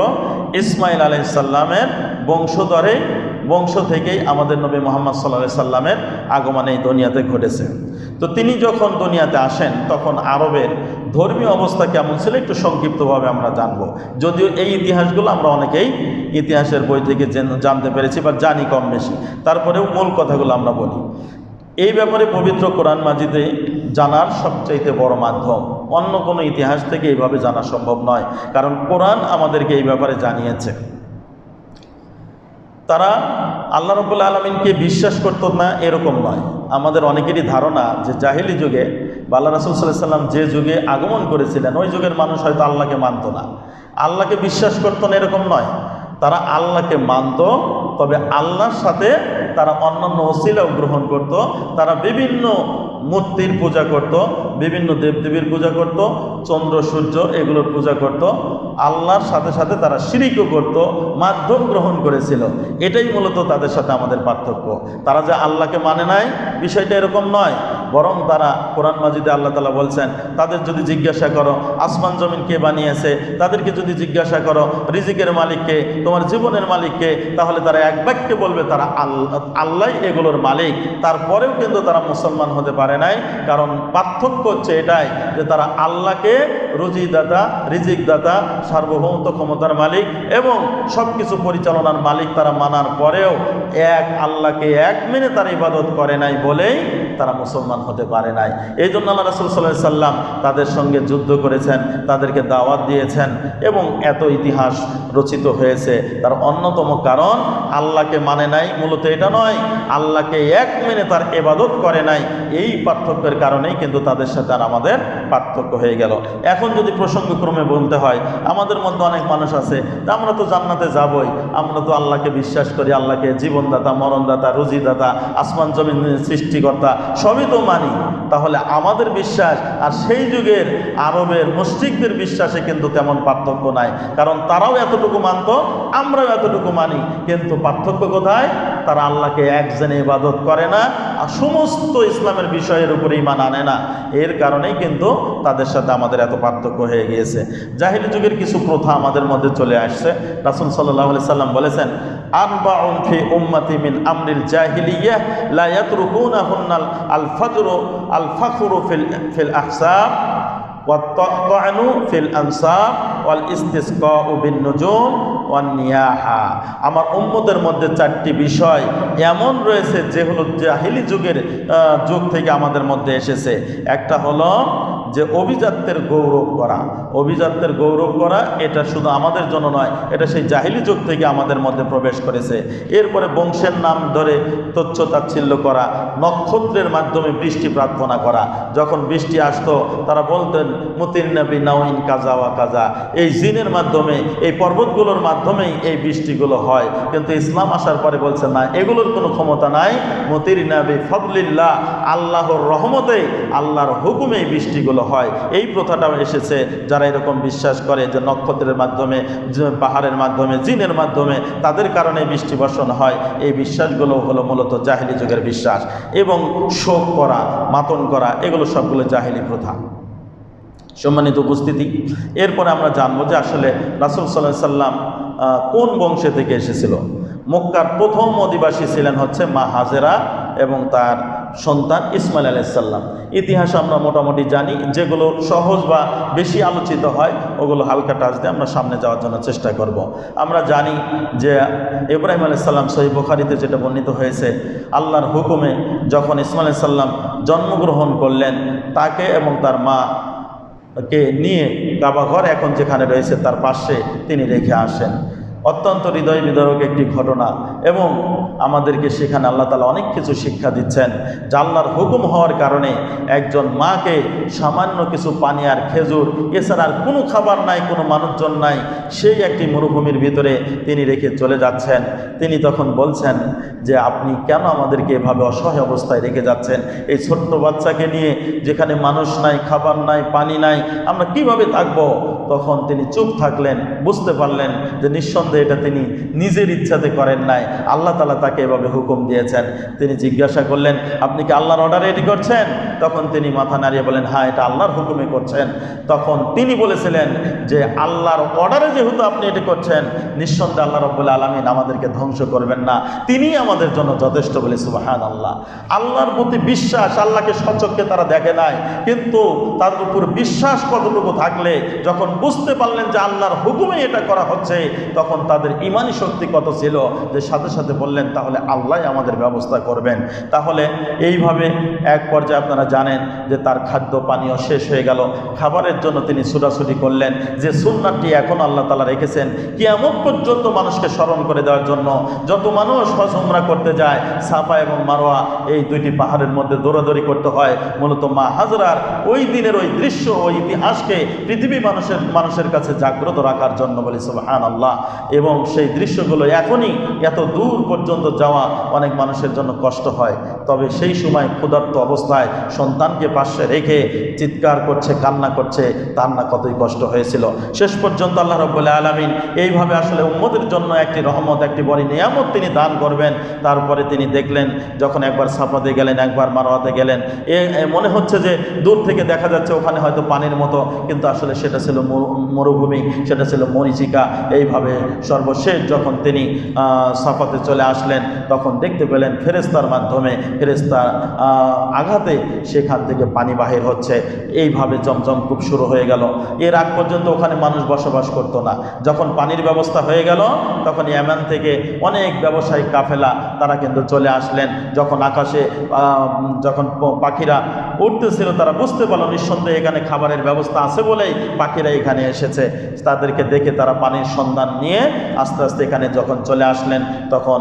ইসমাইল আলাইহিস সালামের বংশ থেকেই আমাদের নবী মুহাম্মদ সাল্লাল্লাহু আলাইহি সাল্লামের আগমন এই দুনিয়াতে ঘটেছে। তো তিনি যখন দুনিয়াতে আসেন তখন আরবের ধর্মীয় অবস্থা কেমন ছিল একটু সংক্ষিপ্তভাবে আমরা জানব, যদিও এই ইতিহাসগুলো আমরা অনেকেই ইতিহাসের বই থেকে জানতে পেরেছি বা জানি কম বেশি, তারপরেও মূল কথাগুলো আমরা বলি। এই ব্যাপারে পবিত্র কোরআন মাজিদে জানার সবচাইতে বড় মাধ্যম, অন্য কোনো ইতিহাস থেকে এইভাবে জানা সম্ভব নয়, কারণ কোরআন আমাদেরকে এই ব্যাপারে জানিয়েছে। তারা আল্লাহ রাব্বুল আলামিনকে বিশ্বাস করত না এরকম নয়। আমাদের অনেকেরই ধারণা যে জাহিলি যুগে বা আল্লাহ রাসূল সাল্লাল্লাহু আলাইহি সাল্লাম যে যুগে আগমন করেছিলেন ওই যুগের মানুষ হয়তো আল্লাহকে মানত না, আল্লাহকে বিশ্বাস করত না এরকম নয়। তারা আল্লাহকে মানত, তবে আল্লাহর সাথে তারা অন্যান্য ওসিলাও গ্রহণ করত। তারা বিভিন্ন মূর্তির পূজা করত, বিভিন্ন দেবদেবীর পূজা করত, চন্দ্র সূর্য এগুলোর পূজা করত। আল্লাহর সাথে সাথে তারা শিরিকও করত, মাধ্যম গ্রহণ করেছিল। এটাই মূলত তাদের সাথে আমাদের পার্থক্য। তারা যে আল্লাহকে মানে নাই বিষয়টা এরকম নয়, বরং তারা কোরআন মাজিদে আল্লাহ তাআলা বলছেন, তাদের যদি জিজ্ঞাসা করো আসমান জমিন কে বানিয়েছে, তাদেরকে যদি জিজ্ঞাসা করো রিজিকের মালিককে, তোমার জীবনের মালিককে, তাহলে তারা এক বাক্যে বলবে তারা আল্লাহ এগুলোর মালিক। তারপরেও কিন্তু তারা মুসলমান হতে পারে নাই, কারণ পার্থক্য হচ্ছে এটাই যে তারা আল্লাহকে রুজিদাতা, রিজিকদাতা, সার্বভৌমত্ব ক্ষমতার মালিক এবং সব কিছু পরিচালনার মালিক তারা মানার পরেও এক আল্লাহকে এক মেনে তারা ইবাদত করে নাই বলেই তারা মুসলমান হতে পারে নাই। এই জন্য আল্লাহ রাসূল সাল্লাল্লাহু আলাইহি সাল্লাম তাদের সঙ্গে যুদ্ধ করেছেন, তাদেরকে দাওয়াত দিয়েছেন এবং এত ইতিহাস রচিত হয়েছে। তার অন্যতম কারণ আল্লাহকে মানে নাই, মূলত এটা নয়, আল্লাহকে এক মেনে তার ইবাদত করে নাই। এই পার্থক্যের কারণেই কিন্তু তাদের সাথে আর আমাদের পার্থক্য হয়ে গেল। এখন যদি প্রসঙ্গক্রমে বলতে হয়, আমাদের মধ্যে অনেক মানুষ আছে আমরা তো জান্নাতে যাবই, আমরা তো আল্লাহকে বিশ্বাস করি, আল্লাহকে জীবনদাতা, মরণদাতা, রুজিদাতা, আসমান জমিন সৃষ্টিকর্তা সবই তো মানি। তাহলে আমাদের বিশ্বাস আর সেই যুগের আরবের মুশরিকদের বিশ্বাসে কিন্তু তেমন পার্থক্য নাই, কারণ তারাও এতটুকু মানত, আমরাও এতটুকু মানি। কিন্তু পার্থক্য কোথায়? তারা আল্লাহকে একজনে ইবাদত করে না আর সমস্ত ইসলামের বিষয়ের উপরে ঈমান আনে না। এর কারণেই কিন্তু তাদের সাথে আমাদের এত পার্থক্য হয়ে গিয়েছে। জাহিলি যুগের কিছু প্রথা আমাদের মধ্যে চলে আসছে। রাসূল সাল্লাল্লাহু আলাইহি সাল্লাম বলেছেন, আরবাউন ফি উম্মতি মিন আমরিল জাহিলিয়াহ লা ইয়াতরুকুনাহুন্নাল আল-ফাখরু ফিল আহসাব ওয়া তা'নু ফিল আনসাব ওয়াল ইসতিসকাউ বিন নুজুম ওয়ান নিয়াহা। আমার উম্মতের মধ্যে 4টি বিষয় এমন রয়েছে যে হলো জাহিলি যুগের যুগ থেকে আমাদের মধ্যে এসেছে। একটা হলো যে অভিজাত্যের গৌরব করা, অভিজাত্যের গৌরব করা এটা শুধু আমাদের জন্য নয়, এটা সেই জাহিলি যুগ থেকে আমাদের মধ্যে প্রবেশ করেছে। এরপরে বংশের নাম ধরে তুচ্ছ তাচ্ছিল্য করা, নক্ষত্রের মাধ্যমে বৃষ্টি প্রার্থনা করা। যখন বৃষ্টি আসতো তারা বলতেন মুতির নবী নাওইন কাজা ওয়া কাজা, এই জিনের মাধ্যমে, এই পর্বতগুলোর মাধ্যমেই এই বৃষ্টিগুলো হয়। কিন্তু ইসলাম আসার পরে বলছেন না, এগুলোর কোনো ক্ষমতা নাই, মুতির নবী ফদলিল্লাহ, আল্লাহর রহমতে, আল্লাহর হুকুমে এই বৃষ্টিগুলো হয়। এই প্রথাটাও এসেছে। যারা এরকম বিশ্বাস করে যে নক্ষত্রের মাধ্যমে, পাহাড়ের মাধ্যমে, জিনের মাধ্যমে তাদের কারণে বৃষ্টি বর্ষণ হয়, এই বিশ্বাসগুলো হলো মূলত জাহিলি যুগের বিশ্বাস। এবং শোক করা, মাতন করা, এগুলো সবগুলো জাহিলি প্রথা। সম্মানিত উপস্থিতি, এরপরে আমরা জানবো যে আসলে রাসূল সাল্লাল্লাহু আলাইহি সাল্লাম কোন বংশে থেকে এসেছিল। মক্কার প্রথম অধিবাসী ছিলেন হচ্ছে মা হাজেরা এবং তার সন্তান ইসমাইল আলাইহিস সালাম। ইতিহাস আমরা মোটামুটি জানি, যেগুলো সহজ বা বেশি আলোচিত হয় ওগুলো হালকা টাচ দিয়ে আমরা সামনে যাওয়ার জন্য চেষ্টা করব। আমরা জানি যে ইব্রাহিম আলাইহিস সালাম, সহিহ বুখারীতে যেটা বর্ণিত হয়েছে, আল্লাহর হুকুমে যখন ইসমাইল আলাইহিস সালাম জন্মগ্রহণ করলেন, তাকে এবং তার মা কে নিয়ে কাবা ঘর এখন যেখানে রয়েছে তার পাশে তিনি রেখে আসেন। অত্যন্ত হৃদয় বিদারক একটি ঘটনা, এবং আমাদেরকে সেখানে আল্লাহ তাআলা অনেক কিছু শিক্ষা দিচ্ছেন। যে আল্লাহর হুকুম হওয়ার কারণে একজন মাকে সামান্য কিছু পানি আর খেজুর এছাড়া আর কোনো খাবার নাই, কোনো মানুষজন নাই, সেই একটি মরুভূমির ভিতরে তিনি রেখে চলে যাচ্ছেন। তিনি তখন বলছেন যে আপনি কেন আমাদেরকে এভাবে অসহায় অবস্থায় রেখে যাচ্ছেন, এই ছোট্ট বাচ্চাকে নিয়ে, যেখানে মানুষ নাই, খাবার নাই, পানি নাই, আমরা কিভাবে থাকবো? তখন তিনি চুপ থাকলেন। বুঝতে পারলেন যে নিঃসন্দেহে এটা তিনি নিজের ইচ্ছাতে করেন নাই, আল্লাহ তাআলা তাকে এভাবে হুকুম দিয়েছেন। তিনি জিজ্ঞাসা করলেন আপনি কি আল্লাহর অর্ডারে এটি করছেন? তখন তিনি মাথা নাড়িয়ে বলেন হ্যাঁ, এটা আল্লাহর হুকুমে করছেন। তখন তিনি বলেছিলেন যে আল্লাহর অর্ডারে যেহেতু আপনি এটি করছেন, নিঃসন্দেহে আল্লাহ রাব্বুল আলামিন আমাদেরকে ধ্বংস করবেন না, তিনিই আমাদের জন্য যথেষ্ট। বলে সুবহানাল্লাহ। আল্লাহর প্রতি বিশ্বাস, আল্লাহকে সচক্ষে তারা দেখে নাই, কিন্তু তার উপর বিশ্বাস কতটুকু থাকলে যখন বুঝতে পারলেন যে আল্লাহর হুকুমে এটা করা হচ্ছে, তখন তাদের ঈমানি শক্তি কত ছিল যে সাথে সাথে বললেন তাহলে আল্লাহ আমাদের ব্যবস্থা করবেন। তাহলে এইভাবে এক পর্যায়ে আপনারা জানেন যে তার খাদ্য পানীয় শেষ হয়ে গেল, খাবারের জন্য তিনি ছুটাছুটি করলেন। যে সুন্নাতটি এখন আল্লাহ তাআলা রেখেছেন কিয়ামত পর্যন্ত মানুষকে স্মরণ করে দেওয়ার জন্য, যত মানুষ হজ উমরা করতে যায়, সাফা এবং মারওয়া এই দুইটি পাহাড়ের মধ্যে দৌড়াদৌড়ি করতে হয়, মূলত মা হাজরার ওই দিনের ওই দৃশ্য, ওই ইতিহাসকে পৃথিবী মানুষের কাছে জাগ্রত রাখার জন্য। বলি সুবহানাল্লাহ। এবং সেই দৃশ্যগুলো এখনই এত দূর পর্যন্ত যাওয়া অনেক মানুষের জন্য কষ্ট হয়, তবে সেই সময় ক্ষুধার্ত অবস্থায় সন্তানকে পাশে রেখে চিৎকার করছে, কান্না করছে, তার না কতই কষ্ট হয়েছিল। শেষ পর্যন্ত আল্লাহ রাব্বুল আলামিন এইভাবে আসলে উম্মতের জন্য একটি রহমত, একটি বড় নিয়ামত তিনি দান করবেন। তারপরে তিনি দেখলেন যখন একবার সাফাতে গেলেন, একবার মারওয়াতে গেলেন, মনে হচ্ছে যে দূর থেকে দেখা যাচ্ছে ওখানে হয়তো পানির মতো, কিন্তু আসলে সেটা ছিল মরুভূমি, সেটা ছিল মরীচিকা। এইভাবে সর্বশেষ যখন তিনি সাফাতে চলে আসলেন, তখন দেখতে পেলেন ফেরেশতার মাধ্যমে, ফেরেশতার আঘাতে সেখান থেকে পানি বাহির হচ্ছে। এইভাবে জমজম কূপ শুরু হয়ে গেল। এর আগ পর্যন্ত ওখানে মানুষ বসবাস করতো না। যখন পানির ব্যবস্থা হয়ে গেল, তখন ইয়ামান থেকে অনেক ব্যবসায়িক কাফেলা তারা কিন্তু চলে আসলেন। যখন আকাশে যখন পাখিরা উঠতেছিল, তারা বুঝতে পারল নিঃসন্দেহে এখানে খাবারের ব্যবস্থা আছে বলেই পাখিরা এখানে এসেছে। তাদেরকে দেখে তারা পানির সন্ধান নিয়ে আস্তে আস্তে এখানে যখন চলে আসলেন, তখন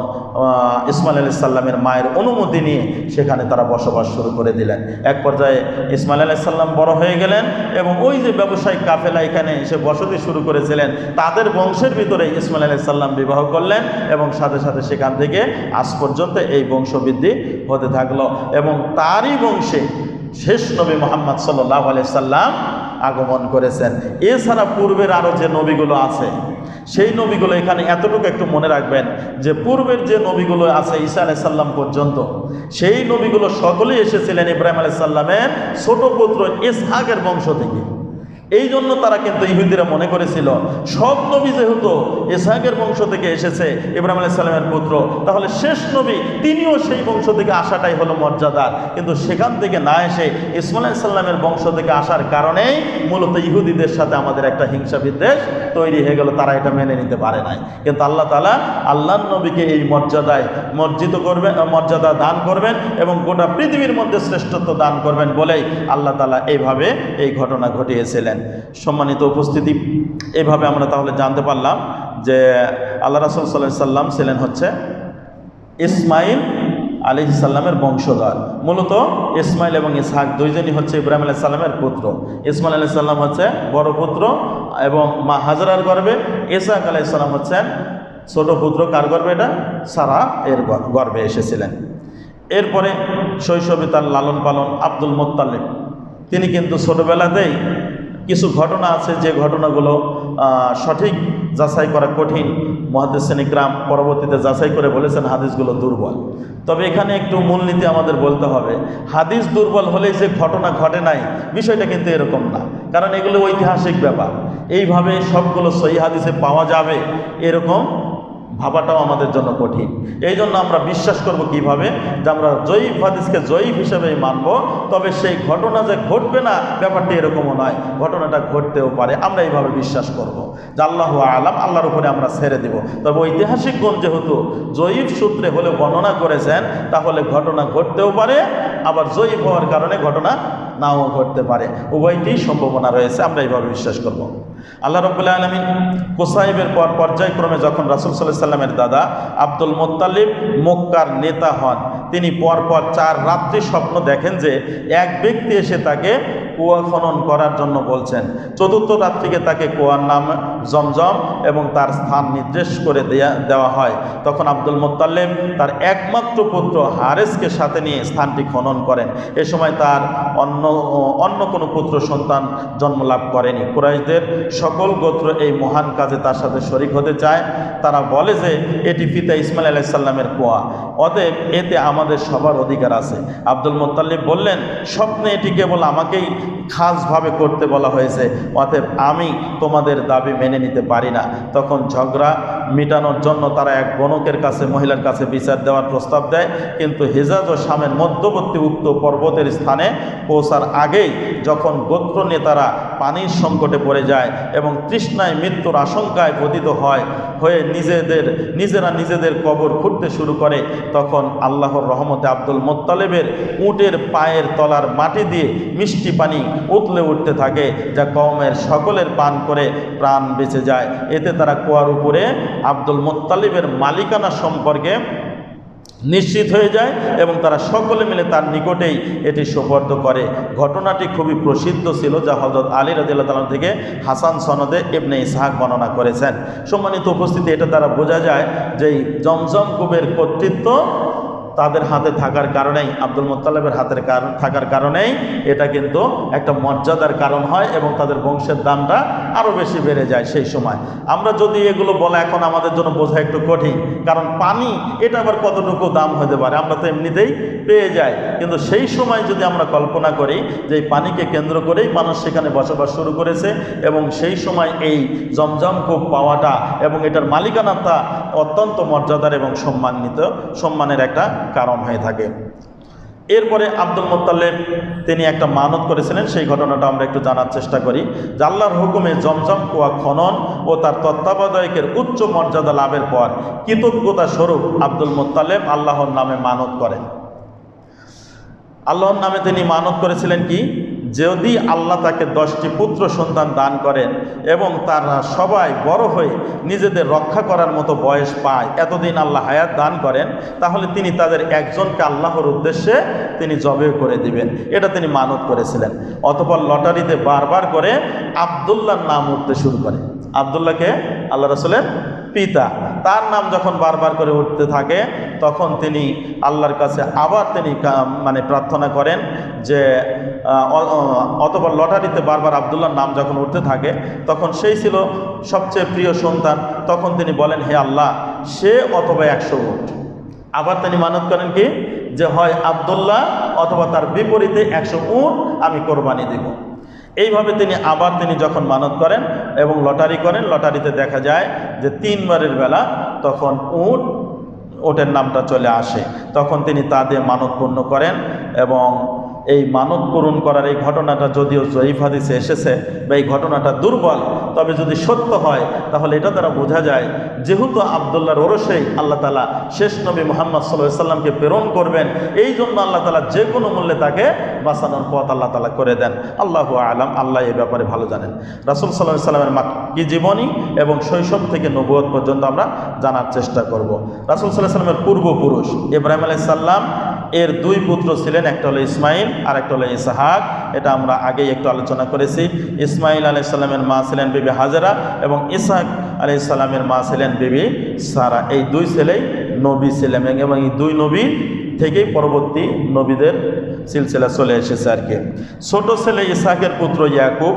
ইসমাইল আলাইহিস সালামের মায়ের অনুমতি নিয়ে সেখানে তারা বসবাস শুরু করে দিলেন। এক পর্যায়ে ইসমাইল আলাইহিস সালাম বড় হয়ে গেলেন, এবং ওই যে ব্যবসায়িক কাফেলা এখানে এসে বসতি শুরু করেছিলেন, তাদের বংশের ভিতরে ইসমাইল আলাইহিস সালাম বিবাহ করলেন, এবং সাথে সাথে সেখান থেকে আজ পর্যন্ত এই বংশবৃদ্ধি হতে থাকলো। এবং তারই বংশে শেষ নবী মুহাম্মদ সাল্লাল্লাহু আলাইহি সাল্লাম আগমন করেছেন। এছাড়া পূর্বের আরও যে নবীগুলো আছে, সেই নবীগুলো এখানে এতটুকু একটু মনে রাখবেন যে পূর্বের যে নবীগুলো আছে ঈসা আলাইহিস সালাম পর্যন্ত, সেই নবীগুলো সকলেই এসেছিলেন ইব্রাহিম আলাইহিস সালামের ছোট পুত্র ইসহাকের বংশ থেকে। এই জন্য তারা কিন্তু ইহুদিরা মনে করেছিল সব নবী যেহেতু ইসহাকের বংশ থেকে এসেছে, ইব্রাহিম আলাইহিস সালামের পুত্র, তাহলে শেষ নবী তিনিও সেই বংশ থেকে আসাটাই হলো মর্যাদার। কিন্তু সেখান থেকে না এসে ইসমাঈল আলাইহিস সালামের বংশ থেকে আসার কারণেই মূলত ইহুদিদের সাথে আমাদের একটা হিংসা বিদ্বেষ তৈরি হয়ে গেল, তারা এটা মেনে নিতে পারে নাই। কিন্তু আল্লাহ তাআলা আল্লাহর নবীকে এই মর্যাদায় মর্জিত করবেন, মর্যাদা দান করবেন এবং গোটা পৃথিবীর মধ্যে শ্রেষ্ঠত্ব দান করবেন বলেই আল্লাহ তাআলা এইভাবে এই ঘটনা ঘটিয়েছিলেন। সম্মানিত উপস্থিতি, এইভাবে আমরা তাহলে জানতে পারলাম যে আল্লাহ রাসূল সাল্লাল্লাহু আলাইহি সাল্লাম ছিলেন হচ্ছে ইসমাঈল আলাইহিস সালামের বংশধর। মূলত ইসমাঈল এবং ইসহাক দুইজনই হচ্ছে ইব্রাহিম আলাইহিস সালামের পুত্র। ইসমাঈল আলাইহিস সালাম হচ্ছে বড় পুত্র এবং মা হাজরার গর্ভে, ইসহাক আলাইহিস সালাম হচ্ছেন ছোট পুত্র। কার গর্ভে? এটা সারা এর গর্ভে এসেছিলেন। এরপরে শৈশবে তার লালন পালন আব্দুল মুত্তালিব, তিনি কিন্তু ছোটবেলাতেই কিছু ঘটনা আছে যে ঘটনাগুলো সঠিক যাচাই করা কঠিন। মুহাদ্দিসিন ইকরাম পরবর্তীতে যাচাই করে বলেছেন হাদিসগুলো দুর্বল। তবে এখানে একটু মূলনীতি আমাদের বলতে হবে, হাদিস দুর্বল হলেই যে ঘটনা ঘটে নাই বিষয়টা কিন্তু এরকম না, কারণ এগুলো ঐতিহাসিক ব্যাপার। এইভাবে সবগুলো সহিহ হাদিসে পাওয়া যাবে এরকম ভাবাটাও আমাদের জন্য কঠিন। এই জন্য আমরা বিশ্বাস করব কিভাবে, যে আমরা জয়ীফ হাদিসকে জয়ীফ হিসেবেই মানব, তবে সেই ঘটনা যে ঘটবে না ব্যাপারটি এরকমও নয়, ঘটনাটা ঘটতেও পারে, আমরা এইভাবে বিশ্বাস করব যে আল্লাহু আলাম, আল্লাহর উপরে আমরা ছেড়ে দেব। তবে ঐতিহাসিকগণ যেহেতু জয়ীফ সূত্রে হলে বর্ণনা করেছেন, তাহলে ঘটনা ঘটতেও পারে, আবার জয়ীফ হওয়ার কারণে ঘটনা নাও ঘটতে পারে, উভয়টি সম্ভাবনা রয়েছে, আমরা এইভাবে বিশ্বাস করব। আল্লাহ রাব্বুল আলামিন কুসাইবের পর পর্যায়ক্রমে যখন রাসূল সাল্লাল্লাহু আলাইহি সাল্লামের দাদা আব্দুল মুত্তালিব মক্কার নেতা হন, তিনি পরপর 4 রাত্রি স্বপ্ন দেখেন যে এক ব্যক্তি এসে তাকে কুয়া খনন করার জন্য বলছেন। চতুর্থ রাত্রিকে তাকে কুয়ার নাম জমজম এবং তার স্থান নির্দেশ করে দেওয়া হয়। তখন আব্দুল মুত্তালিব তার একমাত্র পুত্র হারেসকে সাথে নিয়ে স্থানটি খনন করেন। এ সময় তার অন্য কোনো পুত্র সন্তান জন্মলাভ করেনি। কুরাইশদের সকল গোত্র এই মহান কাজে তার সাথে শরীক হতে চায়। তারা বলে যে এটি পিতা ইসমাঈল আলাইহিস সালামের কুয়া, অতএব এতে আমাদের সবার অধিকার আছে। আব্দুল মুত্তালিব বললেন, স্বপ্নে এটি কেবল আমাকেই খাসভাবে করতে বলা হয়েছে, অতএব আমি তোমাদের দাবি মেনে নিতে পারি না। তখন ঝগড়া মিটানোর জন্য তারা এক গণকের কাছে, মহিলার কাছে বিচার দেওয়ার প্রস্তাব দেয়। কিন্তু হিজাজ ও শামের মধ্যবর্তী উক্ত পর্বতের স্থানে পৌঁছার আগেই যখন গোত্র নেতারা পানির সংকটে পড়ে যায় এবং তৃষ্ণায় মৃত্যুর আশঙ্কায় পতিত হয়ে নিজেরা নিজেদের কবর খুঁড়তে শুরু করে, তখন আল্লাহর রহমতে আব্দুল মুত্তালিবের উটের পায়ের তলার মাটি দিয়ে মিষ্টি পানি উতলে উঠতে থাকে, যা কওমের সকলের পান করে প্রাণ বেঁচে যায়। এতে তারা কুয়ার উপরে আব্দুল মুত্তালিবের মালিকানা সম্পর্কে নিশ্চিত হয়ে যায় এবং তারা সকলে মিলে তার নিকটেই এটি সুপর্দ করে। ঘটনাটি খুবই প্রসিদ্ধ ছিল, যা হযরত আলী রাদিয়াল্লাহু তাআলা থেকে হাসান সনদে ইবনে ইসহাক বর্ণনা করেছেন। সম্মানিত উপস্থিতি, এটা দ্বারা বোঝা যায় যে জমজম কূপের কর্তৃত্ব তাদের হাতে থাকার কারণেই, আব্দুল মুত্তালিবের হাতের থাকার কারণেই এটা কিন্তু একটা মর্যাদার কারণ হয় এবং তাদের বংশের দামটা আরও বেশি বেড়ে যায় সেই সময়। আমরা যদি এগুলো বলা এখন আমাদের জন্য বোঝা একটু কঠিন, কারণ পানি এটা আবার কতটুকু দাম হতে পারে, আমরা তো এমনিতেই পেয়ে যাই। কিন্তু সেই সময় যদি আমরা কল্পনা করি যে এই পানিকে কেন্দ্র করেই মানুষ সেখানে বসবাস শুরু করেছে এবং সেই সময় এই জমজম কূপ পাওয়াটা এবং এটার মালিকানাটা অত্যন্ত মর্যাদার এবং সম্মানের একটা কারণ হয়ে থাকে। এরপরে আব্দুল মুত্তালিব তিনি একটা মানত করেছিলেন, সেই ঘটনাটা আমরা একটু জানার চেষ্টা করি। যে আল্লাহর হুকুমে জমজম কুয়া খনন ও তার তত্ত্বাবধায়কের উচ্চ মর্যাদা লাভের পর কৃতজ্ঞতা স্বরূপ আব্দুল মুত্তালিব আল্লাহর নামে মানত করেন। আল্লাহর নামে তিনি মানত করেছিলেন কি, যদি আল্লাহ তাকে 10টি পুত্র সন্তান দান করেন এবং তারা সবাই বড় হয়ে নিজেদের রক্ষা করার মতো বয়স পায়, এতদিন আল্লাহ হায়াত দান করেন, তাহলে তিনি তাদের একজনকে আল্লাহর উদ্দেশ্যে তিনি জবে করে দিবেন। এটা তিনি মানত করেছিলেন। অতঃপর লটারিতে বারবার করে আব্দুল্লাহর নাম উঠতে শুরু করে। আব্দুল্লাহকে আল্লাহ রাসূলের পিতা, তার নাম যখন বারবার করে উঠতে থাকে, তখন তিনি আল্লাহর কাছে আবার তিনি প্রার্থনা করেন যে অতঃপর লটারিতে বারবার আব্দুল্লাহর নাম যখন উঠতে থাকে, তখন সেই ছিল সবচেয়ে প্রিয় সন্তান। তখন তিনি বলেন, হে আল্লাহ, সে অথবা 100 উট। আবার তিনি মানত করেন কি, যে হয় আব্দুল্লাহ অথবা তার বিপরীতে 100 উট আমি কোরবানি দেব। এইভাবে তিনি যখন মানত করেন এবং লটারি করেন, লটারিতে দেখা যায় যে 3 বারের বেলা তখন ওটের নামটা চলে আসে। তখন তিনি তা দিয়ে মানত পূর্ণ করেন এবং এই মানত পূরণ করার এই ঘটনাটা যদিও জয়ীফ হাদিসে এসেছে বা এই ঘটনাটা দুর্বল, তবে যদি সত্য হয় তাহলে এটা দ্বারা বোঝা যায় যেহেতু আবদুল্লাহর ওরসেই আল্লাহ তাআলা শেষ নবী মুহাম্মদ সাল্লাল্লাহু আলাইহি সাল্লামকে প্রেরণ করবেন, এই জন্য আল্লাহ তাআলা যে কোনো মূল্যে তাকে বাঁচানোর পথ আল্লাহ তাআলা করে দেন। আল্লাহু আলাম, আল্লাহ এই ব্যাপারে ভালো জানেন। রাসূল সাল্লাল্লাহু আলাইহি সাল্লামের মাক্কি জীবনী এবং শৈশব থেকে নবুয়ত পর্যন্ত আমরা জানার চেষ্টা করব। রাসূল সাল্লাল্লাহু আলাইহি সাল্লামের পূর্বপুরুষ ইব্রাহিম আলাইহিস সালাম এর 2 পুত্র ছিলেন, একটা হলো ইসমাইল আর একটা হলো ইসহাক। এটা আমরা আগেই একটু আলোচনা করেছি। ইসমাইল আলাইহিস সালামের মা ছিলেন বিবি হাজেরা এবং ইসহাক আলাইহিস সালামের মা ছিলেন বিবি সারা। এই 2 ছেলেই নবী ছিলেন এবং এই 2 নবী থেকেই পরবর্তী নবীদের সিলসিলা চলে এসেছে আর কি। ছোট ছেলে ইসহাকের পুত্র ইয়াকুব,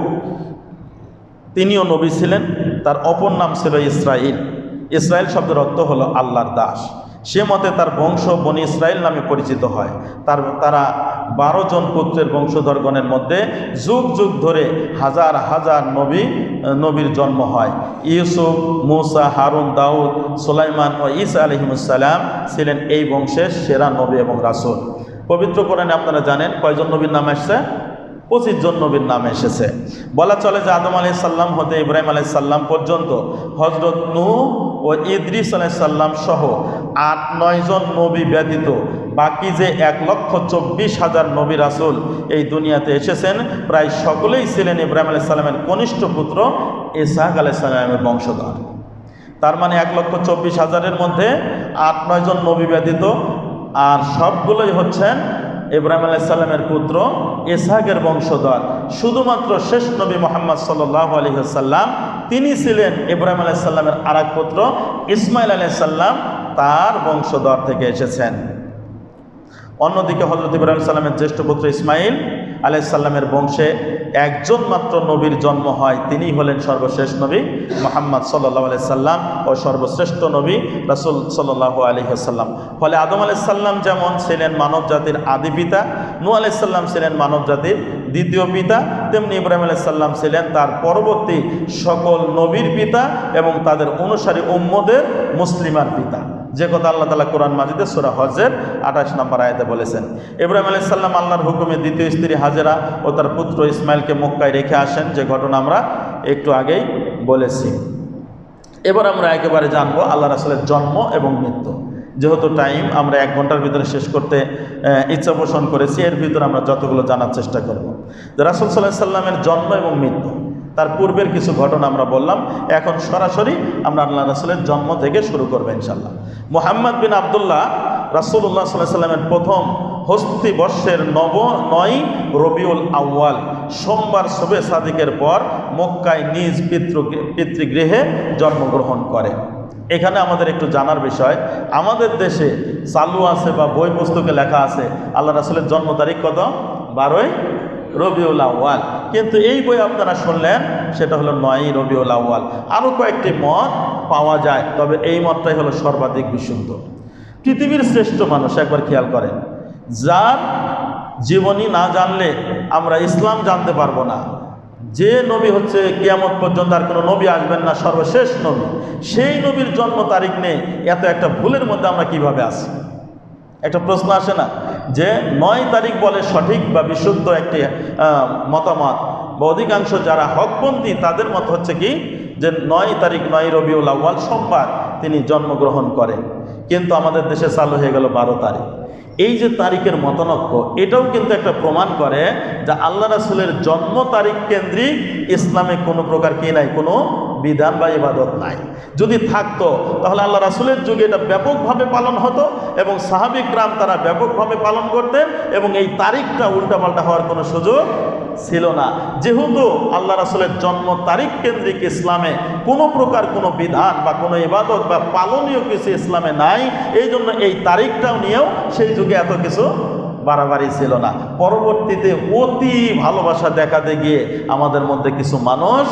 তিনিও নবী ছিলেন। তার অপর নাম ছিল ইসরাইল। ইসরাইল শব্দের অর্থ হলো আল্লাহর দাস। সে মতে তার বংশ বনি ইসরাইল নামে পরিচিত হয়। তারা 12 জন পুত্রের বংশধরগণের মধ্যে যুগ যুগ ধরে হাজার হাজার নবীর জন্ম হয়। ইউসুফ, মুসা, হারুন, দাউদ, সুলাইমান ও ঈসা আলাইহিস সালাম ছিলেন এই বংশের সেরা নবী এবং রাসূল। পবিত্র কোরআনে আপনারা জানেন কয়জন নবীর নাম আসছে? 25 জন নবীর নাম এসেছে। বলা চলে যে আদম আলাইহিস সালাম হতে ইব্রাহিম আলাইহিস সালাম পর্যন্ত হযরত নূহ ও ইদ্রিস আলাইহিস সালাম সহ 8-9 জন নবী ব্যতীত বাকি যে 1,24,000 নবী রাসূল এই দুনিয়াতে এসেছেন, প্রায় সকলেই ছিলেন ইব্রাহিম আলাইহিস সালামের কনিষ্ঠ পুত্র ইসহাক আলাইহিস সালামের বংশধর। তার মানে 1,24,000-এর মধ্যে 8-9 জন নবী ব্যতীত আর সবগুলোই হচ্ছেন ইব্রাহিম আলাইহিস সালামের পুত্র ইসহাকের বংশধর। শুধুমাত্র শেষ নবী মুহাম্মদ সাল্লাল্লাহু আলাইহি ওয়াসাল্লাম তিনি ছিলেন ইব্রাহিম আলাইহিস সালামের আরেক পুত্র ইসমাইল আলাইহিস সালাম, তার বংশধর থেকে এসেছেন। অন্যদিকে হযরত ইব্রাহিম সালামের জ্যেষ্ঠ পুত্র ইসমাইল আলাইহিস সালামের বংশে একজন মাত্র নবীর জন্ম হয়, তিনি হলেন সর্বশেষ নবী মুহাম্মদ সাল্লাল্লাহু আলাইহি সাল্লাম ও সর্বশ্রেষ্ঠ নবী রাসূল সাল্লাল্লাহু আলাইহি ওয়াসাল্লাম। ফলে আদম আলাইহিস সালাম যেমন ছিলেন মানব জাতির আদি পিতা, নূহ আলাইহিস সালাম ছিলেন মানব জাতির দ্বিতীয় পিতা, তেমনি ইব্রাহিম আলাইহিস সালাম ছিলেন তার পরবর্তী সকল নবীর পিতা এবং তাদের অনুসারী উম্মতের মুসলিমার পিতা। যে কথা আল্লাহ তাআলা কোরআন মাজিদে সূরা হজের 28 নম্বর আয়াতে বলেছেন। ইব্রাহিম আলাইহিস সালাম আল্লাহর হুকুমে দ্বিতীয় স্ত্রী হাজেরা ও তার পুত্র ইসমাইলকে মক্কায় রেখে আসেন, যে ঘটনা আমরা একটু আগেই বলেছি। এবার আমরা একেবারে জানবো আল্লাহ রাসূলের জন্ম এবং মৃত্যু। যেহেতু টাইম আমরা 1 ঘন্টার ভিতরে শেষ করতে ইচ্ছা পোষণ করেছি, এর ভিতরে আমরা যতগুলো জানার চেষ্টা করব। যে রাসূল সাল্লাল্লাহু আলাইহি সাল্লামের জন্ম এবং মৃত্যু, তার পূর্বের কিছু ঘটনা আমরা বললাম। এখন সরাসরি আমরা আল্লাহ রাসূলের জন্ম থেকে শুরু করবো ইনশাআল্লাহ। মুহাম্মদ বিন আবদুল্লাহ রাসূলুল্লাহ সাল্লাল্লাহু আলাইহি সাল্লামের প্রথম হস্তি বর্ষের 9 রবিউল আউয়াল সোমবার শবে সাদিকের পর মক্কায় নিজ পিতৃগৃহে জন্মগ্রহণ করে। এখানে আমাদের একটু জানার বিষয়, আমাদের দেশে চালু আছে বা বই পুস্তকে লেখা আছে আল্লাহ রাসূলের জন্ম তারিখ কত? 12 রবিউল আউয়াল। কিন্তু এই বই আপনারা শুনলেন সেটা হলো 9 রবিউল আউয়াল। আরও কয়েকটি মত পাওয়া যায়, তবে এই মতটাই হলো সর্বাধিক বিশুদ্ধ। পৃথিবীর শ্রেষ্ঠ মানুষ, একবার খেয়াল করেন, যার জীবনী না জানলে আমরা ইসলাম জানতে পারবো না। যে নবী হচ্ছে কিয়ামত পর্যন্ত আর কোনো নবী আসবেন না, সর্বশেষ নবী, সেই নবীর জন্ম তারিখ নেই, এত একটা ভুলের মধ্যে আমরা কিভাবে আছি? একটা প্রশ্ন আসে না যে 9 তারিখ বলে সঠিক বা বিশুদ্ধ একটি মতামত, বা অধিকাংশ যারা হকপন্থী তাদের মত হচ্ছে কি যে 9 তারিখ 9 রবিউল আউয়াল সোমবার তিনি জন্মগ্রহণ করেন। কিন্তু আমাদের দেশে চালু হয়ে গেল 12 তারিখ। এই যে তারিখের মতানৈক্য, এটাও কিন্তু একটা প্রমাণ করে যে আল্লাহ রাসূলের জন্ম তারিখ কেন্দ্রিক ইসলামে কোনো প্রকার কি নাই, কোনো বিধান বা ইবাদত নাই। যদি থাকতো তাহলে আল্লাহ রাসূলের যুগে এটা ব্যাপকভাবে পালন হতো এবং সাহাবী کرام তারা ব্যাপকভাবে পালন করতেন এবং এই তারিখটা উল্টাপাল্টা হওয়ার কোনো সুযোগ ছিল না। যেহেতু আল্লাহ রাসূলের জন্ম তারিখ কেন্দ্রিক ইসলামে কোনো প্রকার কোনো বিধান বা কোনো ইবাদত বা পালনীয় কিছু ইসলামে নাই, এই জন্য এই তারিখটাও নিয়েও সেই যুগে এত কিছু বাড়াবাড়ি ছিল না। পরবর্তীতে অতি ভালোবাসা দেখাতে গিয়ে আমাদের মধ্যে কিছু মানুষ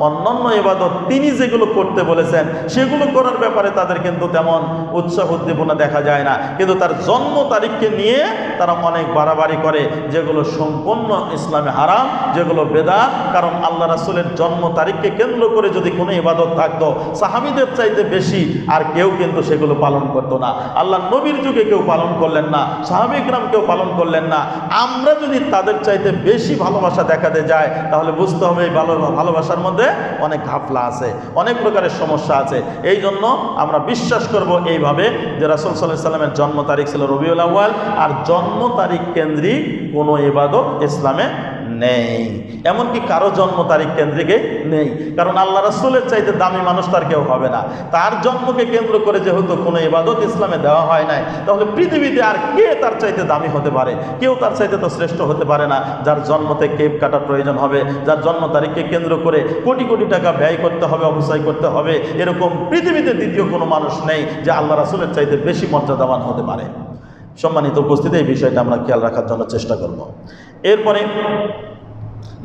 অন্যান্য ইবাদত তিনি যেগুলো করতে বলেছেন সেগুলো করার ব্যাপারে তাদের কিন্তু তেমন উৎসাহ উদ্দীপনা দেখা যায় না, কিন্তু তার জন্ম তারিখকে নিয়ে তারা অনেক বাড়াবাড়ি করে, যেগুলো সম্পূর্ণ ইসলামে হারাম, যেগুলো বেদাত। কারণ আল্লাহ রাসূলের জন্ম তারিখকে কেন্দ্র করে যদি কোনো ইবাদত থাকতো, সাহাবীদের চাইতে বেশি আর কেউ কিন্তু সেগুলো পালন করতো না। আল্লাহ নবীর যুগে কেউ পালন করলেন না, সাহাবী কিরাম কেউ পালন করলেন না। আমরা যদি তাদের চাইতে বেশি ভালোবাসা দেখাতে যাই তাহলে বুঝতে হবে এই ভালোবাসার মধ্যে অনেক ঘাপলা আছে, অনেক প্রকারের সমস্যা আছে। এই জন্য আমরা বিশ্বাস করব এইভাবে যে রাসূল সাল্লাল্লাহু আলাইহি সাল্লামের জন্ম তারিখ ছিল রবিউল আউয়াল, আর জন্ম তারিখ কেন্দ্রিক কোনো ইবাদত ইসলামে নেই, এমনকি কারো জন্ম তারিখ কেন্দ্রিকে নেই। কারণ আল্লাহ রাসূলের চাইতে দামি মানুষ তার কেউ হবে না। তার জন্মকে কেন্দ্র করে যেহেতু কোনো ইবাদত ইসলামে দেওয়া হয় নাই, তাহলে পৃথিবীতে আর কে তার চাইতে দামি হতে পারে? কেউ তার চাইতে তো শ্রেষ্ঠ হতে পারে না। যার জন্মতে কেক কাটার প্রয়োজন হবে, যার জন্ম তারিখকে কেন্দ্র করে কোটি কোটি টাকা ব্যয় করতে হবে, অপচয় করতে হবে, এরকম পৃথিবীতে দ্বিতীয় কোনো মানুষ নেই যে আল্লাহ রাসূলের চাইতে বেশি মর্যাদাবান হতে পারে। সম্মানিত উপস্থিতি, এই বিষয়টা আমরা খেয়াল রাখার জন্য চেষ্টা করব। এরপরে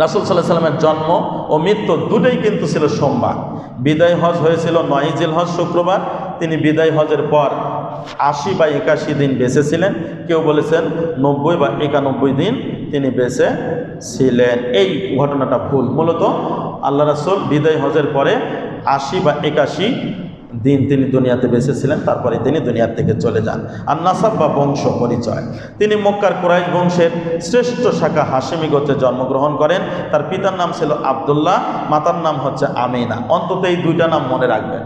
রাসূল সাল্লাল্লাহু আলাইহি সাল্লামের জন্ম ও মৃত্যু দুটোই কিন্তু ছিল সোমবার। বিদায় হজ হয়েছিল 9 জিলহজ শুক্রবার। তিনি বিদায় হজের পর 80 বা 81 দিন বেঁচে ছিলেন। কেউ বলেছেন 90 বা 91 দিন তিনি বেঁচে ছিলেন। এই ঘটনাটা ভুল। মূলত আল্লাহ রাসূল বিদায় হজের পরে 80 বা 81 দিন তিনি দুনিয়াতে বেঁচে ছিলেন, তারপরে তিনি দুনিয়া থেকে চলে যান। আর নাসাব বা বংশ পরিচয়, তিনি মক্কার কুরাইশ বংশের শ্রেষ্ঠ শাখা হাশিমি গোত্রে জন্মগ্রহণ করেন। তার পিতার নাম ছিল আব্দুল্লাহ, মাতার নাম হচ্ছে আমিনা। অন্তত এই দুইটা নাম মনে রাখবেন।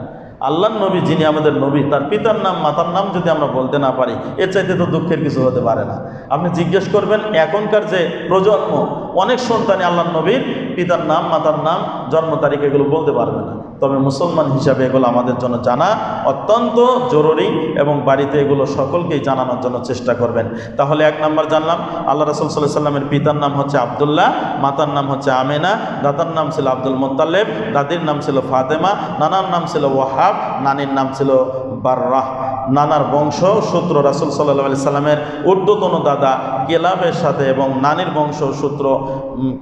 আল্লাহর নবী যিনি আমাদের নবী, তার পিতার নাম মাতার নাম যদি আমরা বলতে না পারি, এর চাইতে তো দুঃখের কিছু হতে পারে না। আপনি জিজ্ঞেস করবেন এখনকার যে প্রজন্ম, অনেক সন্তানই আল্লাহর নবীর পিতার নাম, মাতার নাম, জন্ম তারিখ এগুলো বলতে পারবে না। তবে মুসলমান হিসাবে এগুলো আমাদের জন্য জানা অত্যন্ত জরুরি এবং বাড়িতে এগুলো সকলকেই জানানোর জন্য চেষ্টা করবেন। তাহলে 1 নম্বর জানলাম আল্লাহ রাসূল সাল্লাল্লাহু আলাইহি সাল্লামের পিতার নাম হচ্ছে আব্দুল্লাহ, মাতার নাম হচ্ছে আমেনা, দাদার নাম ছিল আব্দুল মুত্তালিব, দাদির নাম ছিল ফাতেমা, নানার নাম ছিল ওয়াহাব, নানির নাম ছিল বাররাহ। নানার বংশ সূত্র রাসূল সাল্লাল্লাহু আলাইহি সাল্লামের ঊর্ধ্বতন দাদা কিলাবের সাথে এবং নানির বংশ সূত্র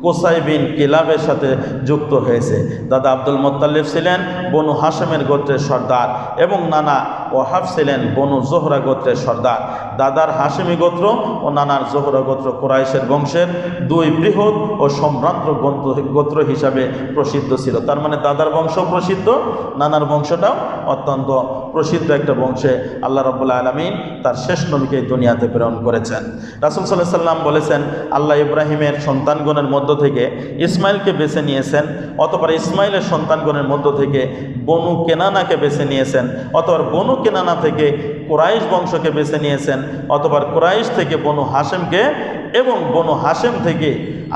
কুসাই বিন কিলাবের সাথে যুক্ত হয়েছে। দাদা আব্দুল মুত্তালিব ছিলেন বনু হাশেমের গোত্রের সর্দার এবং নানা ওয়াহাব ছিলেন বনু জোহরা গোত্রের সর্দার। দাদার হাশেমি গোত্র ও নানার জোহরা গোত্র কুরাইশের বংশের দুই বৃহৎ ও সম্ভ্রান্ত গোত্র হিসাবে প্রসিদ্ধ ছিল। তার মানে দাদার বংশ প্রসিদ্ধ, নানার বংশটাও অত্যন্ত প্রসিদ্ধ একটা বংশে আল্লাহ রাব্বুল আলামিন তার শেষ নবীকে দুনিয়াতে প্রেরণ করেছেন। রাসূল সাল্লাল্লাহু আলাইহি সাল্লাম বলেছেন, আল্লাহ ইব্রাহিমের সন্তানগণের মধ্য থেকে ইসমাইলকে বেছে নিয়েছেন, অতঃপর ইসমাইলের সন্তানগণের মধ্য থেকে বনু কেনানাকে বেছে নিয়েছেন, অতঃপর বনু কেনানা থেকে কুরাইশ বংশকে বেছে নিয়েছেন, অতঃপর কুরাইশ থেকে বনু হাশেমকে এবং বনু হাশেম থেকে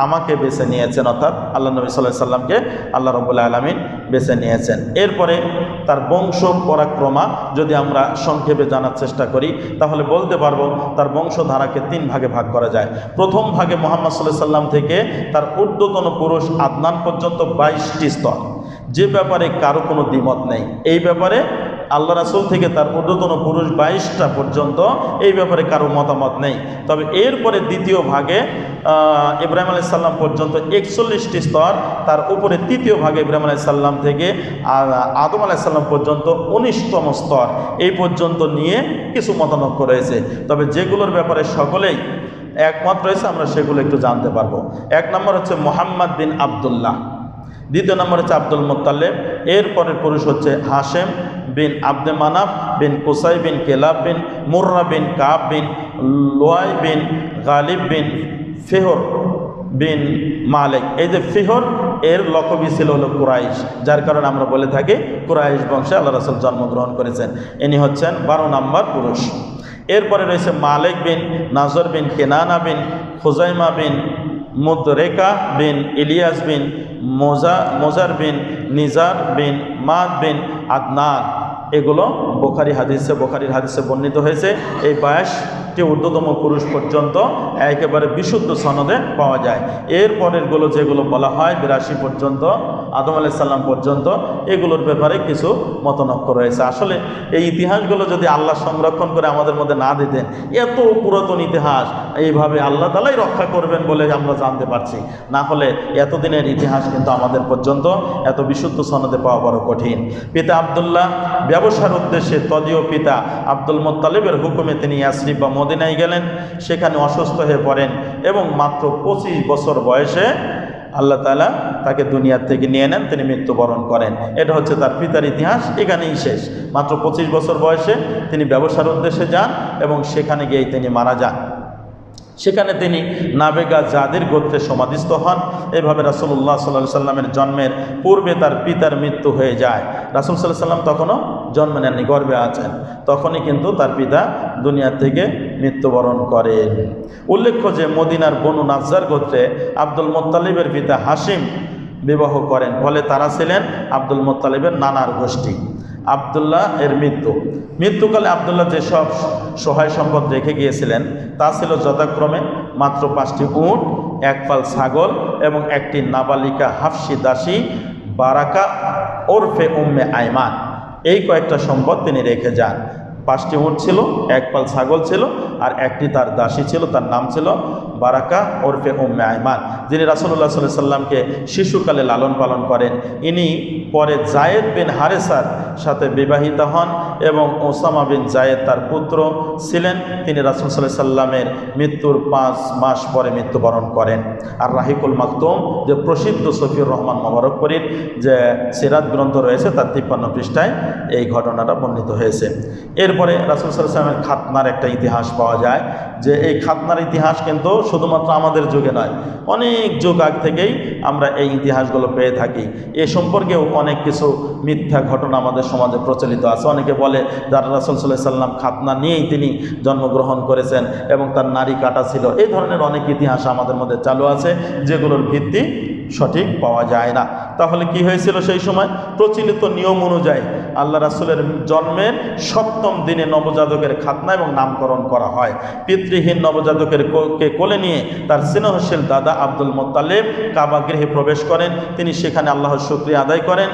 আমাকে বেছে নিয়েছেন, অর্থাৎ আল্লাহ নবী সাল্লাল্লাহু আলাইহি সাল্লামকে আল্লাহ রাব্বুল আলামিন বেছে নিয়েছেন। এরপরে তার বংশ পরাক্রমা যদি আমরা সংক্ষেপে জানার চেষ্টা করি তাহলে বলতে পারবো তার বংশধারাকে 3 ভাগে ভাগ করা যায়। প্রথম ভাগে মুহাম্মদ সাল্লাল্লাহু আলাইহি সাল্লাম থেকে তার ঊর্ধ্বতন পুরুষ আদনান পর্যন্ত 22টি স্তর, যে ব্যাপারে কারো কোনো দ্বিমত নেই। এই ব্যাপারে আল্লাহ রাসূল থেকে তার ঊর্ধ্বতন পুরুষ 22টা পর্যন্ত এই ব্যাপারে কারো মতামত নেই। তবে এরপরে দ্বিতীয় ভাগে ইব্রাহিম আলাইহিস সালাম পর্যন্ত 41টি স্তর, তার উপরে তৃতীয় ভাগে ইব্রাহিম আলাইহিস সালাম থেকে আদম আলাইহিস সালাম পর্যন্ত 19তম স্তর, এই পর্যন্ত নিয়ে কিছু মতানৈক্য রয়েছে। তবে যেগুলোর ব্যাপারে সকলেই একমত রয়েছে আমরা সেগুলো একটু জানতে পারবো। 1 নম্বর হচ্ছে মুহাম্মদ বিন আব্দুল্লাহ, দ্বিতীয় নম্বর হচ্ছে আব্দুল মুত্তালিব, এরপরের পুরুষ হচ্ছে হাশেম বিন আব্দে মানাফ বিন কুসাই বিন কেলাব বিন মুররা বিন কাব বিন লুয়াই বিন গালিব বিন ফিহর বিন মালিক। এই যে ফিহর এর লকবি ছিল হলো কুরাইশ, যার কারণে আমরা বলে থাকি কুরাইশ বংশে আল্লাহ রাসূল জন্মগ্রহণ করেছেন। ইনি হচ্ছেন 12 নম্বর পুরুষ। এরপরে রয়েছে মালিক বিন নাজর বিন কেনানা বিন খুজাইমা বিন মুদরেকা বিন ইলিয়াস বিন মোজার বিন নিজার বিন মাদ বিন আদনান। এগুলো বুখারীর হাদিসে বর্ণিত হয়েছে। এই 22টি ঊর্ধ্বতম পুরুষ পর্যন্ত একেবারে বিশুদ্ধ সনদে পাওয়া যায়। এরপরেরগুলো যেগুলো বলা হয় 82 পর্যন্ত আদম আলাইহিস সালাম পর্যন্ত, এগুলোর ব্যাপারে কিছু মতনৈক্য রয়েছে। আসলে এই ইতিহাসগুলো যদি আল্লাহ সংরক্ষণ করে আমাদের মধ্যে না দিতেন, এত পুরাতন ইতিহাস এইভাবে আল্লাহ তাআলাই রক্ষা করবেন বলে আমরা জানতে পারছি, না হলে এতদিনের ইতিহাস কিন্তু আমাদের পর্যন্ত এত বিশুদ্ধ সনদে পাওয়া বড় কঠিন। পিতা আব্দুল্লাহ ব্যবসার উদ্দেশ্যে তদীয় পিতা আব্দুল মুত্তালিবের হুকুমে তিনি ইয়াসরিব বা মদিনায় গেলেন। সেখানে অসুস্থ হয়ে পড়েন এবং মাত্র 25 বছর বয়সে আল্লাহ তাআলা তাকে দুনিয়ার থেকে নিয়ে নেন, তিনি মৃত্যুবরণ করেন। এটা হচ্ছে তার পিতার ইতিহাস, এখানেই শেষ। মাত্র 25 বছর বয়সে তিনি ব্যবসার উদ্দেশ্যে যান এবং সেখানে গিয়েই তিনি মারা যান। সেখানে তিনি নাবেগা জাদের গোত্রে সমাধিস্থ হন। এভাবে রাসূলুল্লাহ সাল্লাল্লাহু আলাইহি সাল্লামের জন্মের পূর্বে তার পিতার মৃত্যু হয়ে যায়। রাসূল সাল্লাল্লাহু আলাইহি সাল্লাম তখনও জন্ম নেননি, গর্ভে আছেন। তখনই কিন্তু তার পিতা দুনিয়া থেকে মৃত্যুবরণ করেন। উল্লেখ্য যে মদিনার বনু নাজ্জার গোত্রে আব্দুল মুত্তালিবের পিতা হাশিম বিবাহ করেন, ফলে তারা ছিলেন আব্দুল মুত্তালিবের নানার গোষ্ঠী। আব্দুল্লাহ এর মৃত্যুকালে আব্দুল্লাহ যেসব সহায় সম্পদ রেখে গিয়েছিলেন তা ছিল যথাক্রমে মাত্র 5টি উট, 1 পাল ছাগল এবং একটি নাবালিকা হাফসি দাসী বারাকা ওরফে উম্মে আইমান। এই কয়েকটা সম্পদ তিনি রেখে যান। 5টি উট ছিল, 1 পাল ছাগল ছিল, আর একটি তার দাসী ছিল, তার নাম ছিল বারাকা ওরফে উম্মে আইমান, যিনি রাসূলুল্লাহ সাল্লাল্লাহু আলাইহি সাল্লামকে শিশুকালে লালন পালন করেন। ইনি পরে জায়েদ বিন হারেসার সাথে বিবাহিত হন এবং ওসামা বিন জায়েদ তার পুত্র ছিলেন। তিনি রাসূল সাল্লাল্লাহু আলাইহি সাল্লামের মৃত্যুর 5 মাস পরে মৃত্যুবরণ করেন। আর রাহিকুল মাকতুম, যে প্রসিদ্ধ সফিউর রহমান মোবারকপুরীর যে সিরাত গ্রন্থ রয়েছে, তার 53 পৃষ্ঠায় এই ঘটনাটা বর্ণিত হয়েছে। এরপরে রাসূল সাল্লাল্লাহু আলাইহি সাল্লামের খাতনার একটা ইতিহাস পাওয়া যায়, যে এই খাতনার ইতিহাস কিন্তু শুধুমাত্র আমাদের যুগে নয়, অনেক যুগ আগ থেকেই আমরা এই ইতিহাসগুলো পেয়ে থাকি। এ সম্পর্কেও অনেক কিছু মিথ্যা ঘটনা আমাদের সমাজে প্রচলিত আছে। অনেকে বলে যারা রাসূল সাল্লাল্লাহু আলাইহি সাল্লাম খাতনা নিয়েই তিনি জন্মগ্রহণ করেছেন এবং তার নারী কাটা ছিল। এই ধরনের অনেক ইতিহাস আমাদের মধ্যে চালু আছে, যেগুলোর ভিত্তি সঠিক পাওয়া যায় না। তাহলে কি হয়েছিল সেই সময়? প্রচলিত নিয়ম অনুযায়ী আল্লাহ রাসূলের জন্মের 7ম দিনে নবজাতকের খাতনা এবং নামকরণ করা হয়। পিতৃহীন নবজাতকের কোলে নিয়ে তার স্নেহশীল দাদা আব্দুল মুত্তালিব কাবা গৃহে প্রবেশ করেন। তিনি সেখানে আল্লাহর শুকরিয়া আদায় করেন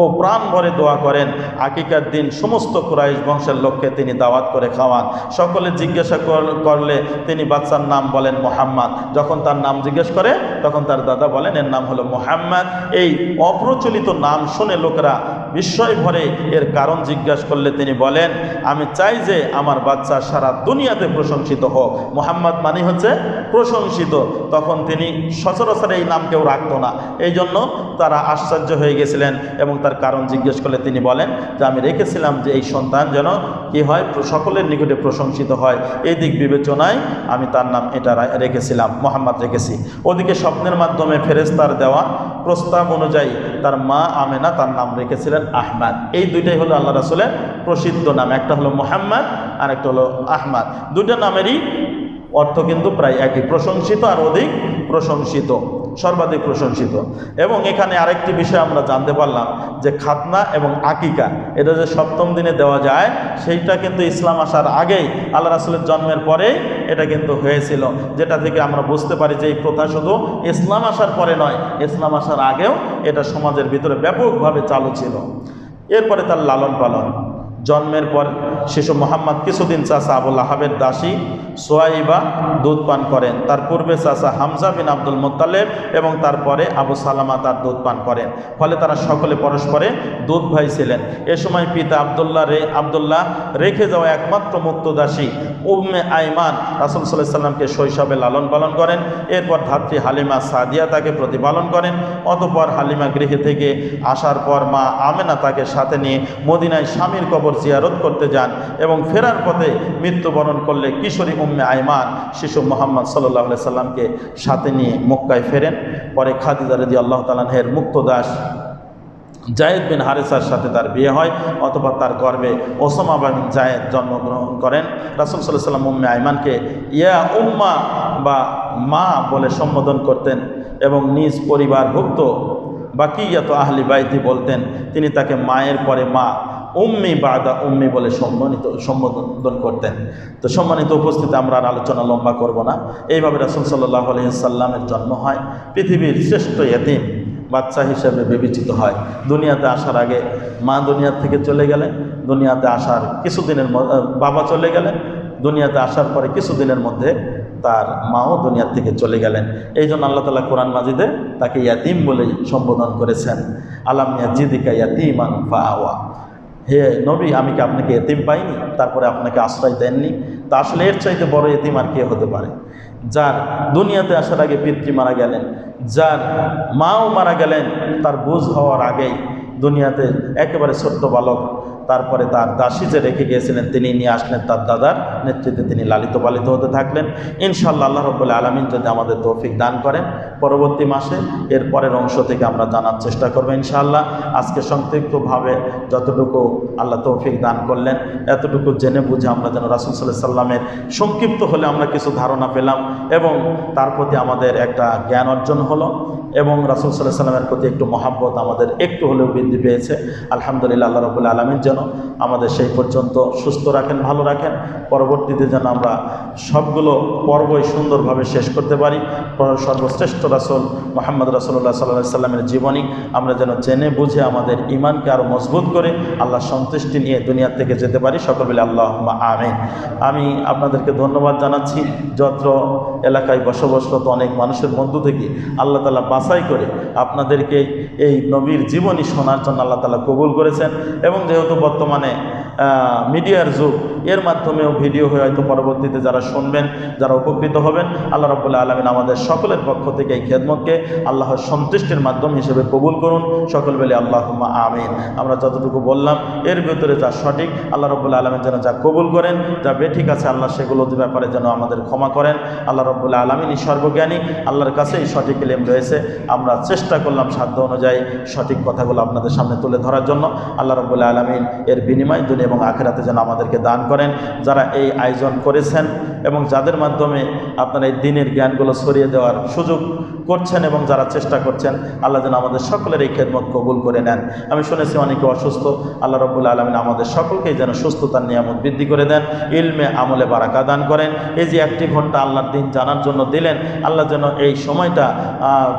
ও প্রাণ ভরে দোয়া করেন। আকিকার দিন সমস্ত কুরাইশ বংশের লোককে তিনি দাওয়াত করে খাওয়ান। সকলে জিজ্ঞাসা করলে তিনি বাচ্চার নাম বলেন মুহাম্মদ। যখন তার নাম জিজ্ঞেস করে তখন তার দাদা বলেন এর নাম হলো মুহাম্মদ। এই অপ্রচলিত নাম শুনে লোকেরা বিস্ময় ভরে এর কারণ জিজ্ঞাসা করলে তিনি বলেন, আমি চাই যে আমার বাচ্চা সারা দুনিয়াতে প্রশংসিত হোক। মুহাম্মদ মানে হচ্ছে প্রশংসিত। তখন তিনি সচরাচর এই নাম কেউ রাখত না, এই জন্য তারা আশ্চর্য হয়ে গেছিলেন এবং তার কারণ জিজ্ঞেস করলে তিনি বলেন যে আমি রেখেছিলাম যে এই সন্তান যেন কি হয়, সকলের নিকটে প্রশংসিত হয়। এই দিক বিবেচনায় আমি তার নাম এটা রেখেছিলাম, মুহাম্মদ রেখেছি। ওদিকে স্বপ্নের মাধ্যমে ফেরেশতার দেওয়া প্রস্তাব অনুযায়ী তার মা আমেনা তার নাম রেখেছিলেন আহমদ। এই দুইটাই হলো আল্লাহ রাসূলের প্রসিদ্ধ নাম, একটা হলো মুহাম্মদ আর একটা হলো আহমদ। দুইটা নামেরই অর্থ কিন্তু প্রায় একই, প্রশংসিত আর অধিক প্রশংসিত, সর্বাধিক প্রশংসিত। এবং এখানে আরেকটি বিষয় আমরা জানতে পারলাম যে খাতনা এবং আকিকা এটা যে 7ম দিনে দেওয়া যায়, সেইটা কিন্তু ইসলাম আসার আগেই, আল্লাহ রাসূলের জন্মের পরে এটা কিন্তু হয়েছিল, যেটা থেকে আমরা বুঝতে পারি যে এই প্রথা শুধু ইসলাম আসার পরে নয়, ইসলাম আসার আগেও এটা সমাজের ভিতরে ব্যাপকভাবে চালু ছিল। এরপরে তার লালন পালন। জন্মের পর শিশু মুহাম্মদ কিছুদিন চাচা আবু লাহাবের দাসী সুয়াইবা দুধ পান করেন। তার পূর্বে চাচা হামজা বিন আব্দুল মুত্তালিব এবং তারপরে আবু সালামা তার দুধ পান করেন। ফলে তারা সকলে পরস্পরে দুধ ভাই ছিলেন। এ সময় পিতা আব্দুল্লাহ রেখে যাওয়া একমাত্র মুক্ত দাসী উম্মে আইমান রাসূল সাল্লাল্লাহু আলাইহি সাল্লামকে শৈশবে লালন পালন করেন। এরপর ধাত্রী হালিমা সাদিয়া তাকে প্রতিপালন করেন। অতঃপর হালিমা গৃহে থেকে আসার পর মা আমেনা তাকে সাথে নিয়ে মদিনায় স্বামীর কবর জিয়ারত করতে যান এবং ফেরার পথে মৃত্যুবরণ করলে কিশোরী উম্মে আইমান শিশু মুহাম্মদ সাল্লাল্লাহু আলাইহি সাল্লামকে সাথে নিয়ে মক্কায় ফেরেন। পরে খাদিজা রাদিয়াল্লাহু তাআলা আনহার মুক্ত দাস জায়েদ বিন হারেসার সাথে তার বিয়ে হয়। অতঃপর তার গর্ভে ওসামা বিন জায়েদ জন্মগ্রহণ করেন। রাসূল সাল্লাল্লাহু আলাইহি সাল্লাম উম্মে আইমানকে ইয়া উম্মা বা মা বলে সম্বোধন করতেন এবং নিজ পরিবারভুক্ত বাকিয়াত আহলি বাইতি বলতেন। তিনি তাকে মায়ের পরে মা, উম্মি বাদা উম্মি বলে সম্বোধন করতেন। তো সম্মানিত উপস্থিতি, আমরা আর আলোচনা লম্বা করব না। এইভাবে রাসূল সাল্লাল্লাহু আলাইহি সাল্লামের জন্ম হয়। পৃথিবীর শ্রেষ্ঠ ইয়েতিম বাচ্চা হিসেবে বিবেচিত হয়। দুনিয়াতে আসার আগে মা দুনিয়া থেকে চলে গেলেন, দুনিয়াতে আসার কিছুদিনের বাবা চলে গেলেন, দুনিয়াতে আসার পরে কিছুদিনের মধ্যে তার মাও দুনিয়া থেকে চলে গেলেন। এই জন্য আল্লাহ তাআলা কোরআন মাজিদে তাকে ইয়াতিম বলেই সম্বোধন করেছেন, আলাম ইয়াজিদিকা ইয়াতিমান ফাআওয়া। হে নবী, আমি কি আপনাকে এতিম পাইনি, তারপরে আপনাকে আশ্রয় দেননি? তা আসলে এর চাইতে বড় এতিম আর কে হতে পারে? যার দুনিয়াতে আসার আগে পিতৃ মারা গেলেন, যার মাও মারা গেলেন তার বুঝ হওয়ার আগেই, দুনিয়াতে একেবারে ছোট্ট বালক, তারপরে তার দাসী যে রেখে গিয়েছিলেন তিনি নিয়ে আসলেন, তার দাদার নেতৃত্বে তিনি লালিত পালিত হতে থাকলেন। ইনশাআল্লাহ আল্লাহ রাব্বুল আলামিন যদি আমাদের তৌফিক দান করেন, পরবর্তী মাসে এর পরের অংশ থেকে আমরা জানার চেষ্টা করবো ইনশাআল্লাহ। আজকে সংক্ষিপ্তভাবে যতটুকু আল্লাহ তৌফিক দান করলেন এতটুকু জেনে বুঝে আমরা যেন রাসূল সাল্লাল্লাহু আলাইহি সাল্লামের সংক্ষিপ্ত হলে আমরা কিছু ধারণা পেলাম এবং তার প্রতি আমাদের একটা জ্ঞান অর্জন হলো এবং রাসূল সাল্লাল্লাহু আলাইহি সাল্লামের প্রতি একটু মহাব্বত আমাদের একটু হলেও বৃদ্ধি পেয়েছে। আলহামদুলিল্লাহ, আল্লাহ রাব্বুল আলামিন যেন আমাদের সেই পর্যন্ত সুস্থ রাখেন, ভালো রাখেন। পরবর্তীতে যেন আমরা সবগুলো পর্বই সুন্দরভাবে শেষ করতে পারি। সর্বশ্রেষ্ঠ রাসূল মুহাম্মদ রাসূলুল্লাহ সাল্লাল্লাহু আলাইহি সাল্লামের জীবনী আমরা যেন জেনে বুঝে আমাদের ঈমানকে আরও মজবুত করে আল্লাহর সন্তুষ্টি নিয়ে দুনিয়া থেকে যেতে পারি। সকল বলে আল্লাহুম্মা আমিন। আমি আপনাদেরকে ধন্যবাদ জানাচ্ছি। যত্র এলাকায় বসবাসরত অনেক মানুষের মধ্য থেকে আল্লাহ তাআলা বাছাই করে আপনাদেরকে এই নবীর জীবনী শোনার জন্য আল্লাহ তাআলা কবুল করেছেন এবং যেহেতু বর্তমানে মিডিয়ার যুগ, এর মাধ্যমেও ভিডিও হয়ে হয়তো পরবর্তীতে যারা শুনবেন, যারা উপকৃত হবেন, আল্লাহ রাব্বুল আলামিন আমাদের সকলের পক্ষ থেকে এই খেদমতকে আল্লাহর সন্তুষ্টির মাধ্যম হিসেবে কবুল করুন। সকল বলে আল্লাহুম্মা আমিন। আমরা যতটুকু বললাম এর ভিতরে যা সঠিক আল্লাহ রাব্বুল আলামিন যেন যা কবুল করেন, যা বেঠিক আছে আল্লাহ সেগুলোর ব্যাপারে যেন আমাদের ক্ষমা করেন। আল্লাহ রাব্বুল আলামিনই সর্বজ্ঞানী, আল্লাহর কাছেই সঠিক ইলম রয়েছে। আমরা চেষ্টা করলাম সাধ্য অনুযায়ী সঠিক কথাগুলো আপনাদের সামনে তুলে ধরার জন্য। আল্লাহ রাব্বুল আলামিন এর বিনিময় দুনিয়া এবং আখিরাতে যেন আমাদেরকে দান করেন। যারা এই আয়োজন করেছেন এবং যাদের মাধ্যমে আপনারা এই দিনের জ্ঞানগুলো ছড়িয়ে দেওয়ার সুযোগ করছেন এবং যারা চেষ্টা করছেন, আল্লাহ যেন আমাদের সকলের এই খেদমত কবুল করে নেন। আমি শুনেছি অনেকে অসুস্থ, আল্লাহ রাব্বুল আলামিন আমাদের সকলকেই যেন সুস্থতার নিয়ামত বৃদ্ধি করে দেন, ইলমে আমলে বারাকা দান করেন। এই যে 1 ঘন্টা আল্লাহর দিন জানার জন্য দিলেন, আল্লাহ যেন এই সময়টা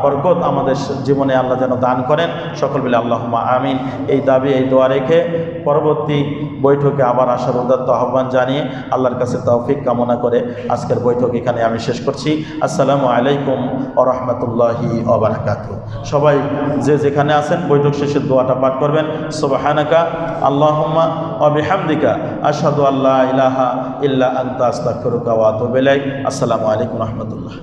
বরকত আমাদের জীবনে আল্লাহ যেন দান করেন। সকল বলে আল্লাহুম্মা আমিন। এই দাবি, এই দোয়া রেখে পরবর্তী বৈঠকে আবার আসার উদাত্ত আহ্বান জানিয়ে আল্লাহর কাছে তৌফিক কামনা করে আজকের বৈঠক এখানে আমি শেষ করছি। আসসালামু আলাইকুম ওয়া রাহমাতুল্লাহি ওয়া বারাকাতুহু। সবাই যে যেখানে আছেন বৈঠক শেষে দোয়াটা পাঠ করবেন। সুবহানাকা আল্লাহুম্মা ওয়া বিহামদিকা আশহাদু আল্লা ইলাহা ইল্লা আনতা আস্তাগফিরুকা ওয়া আতুবু ইলাইক। আসসালামু আলাইকুম ওয়া রাহমাতুল্লাহ।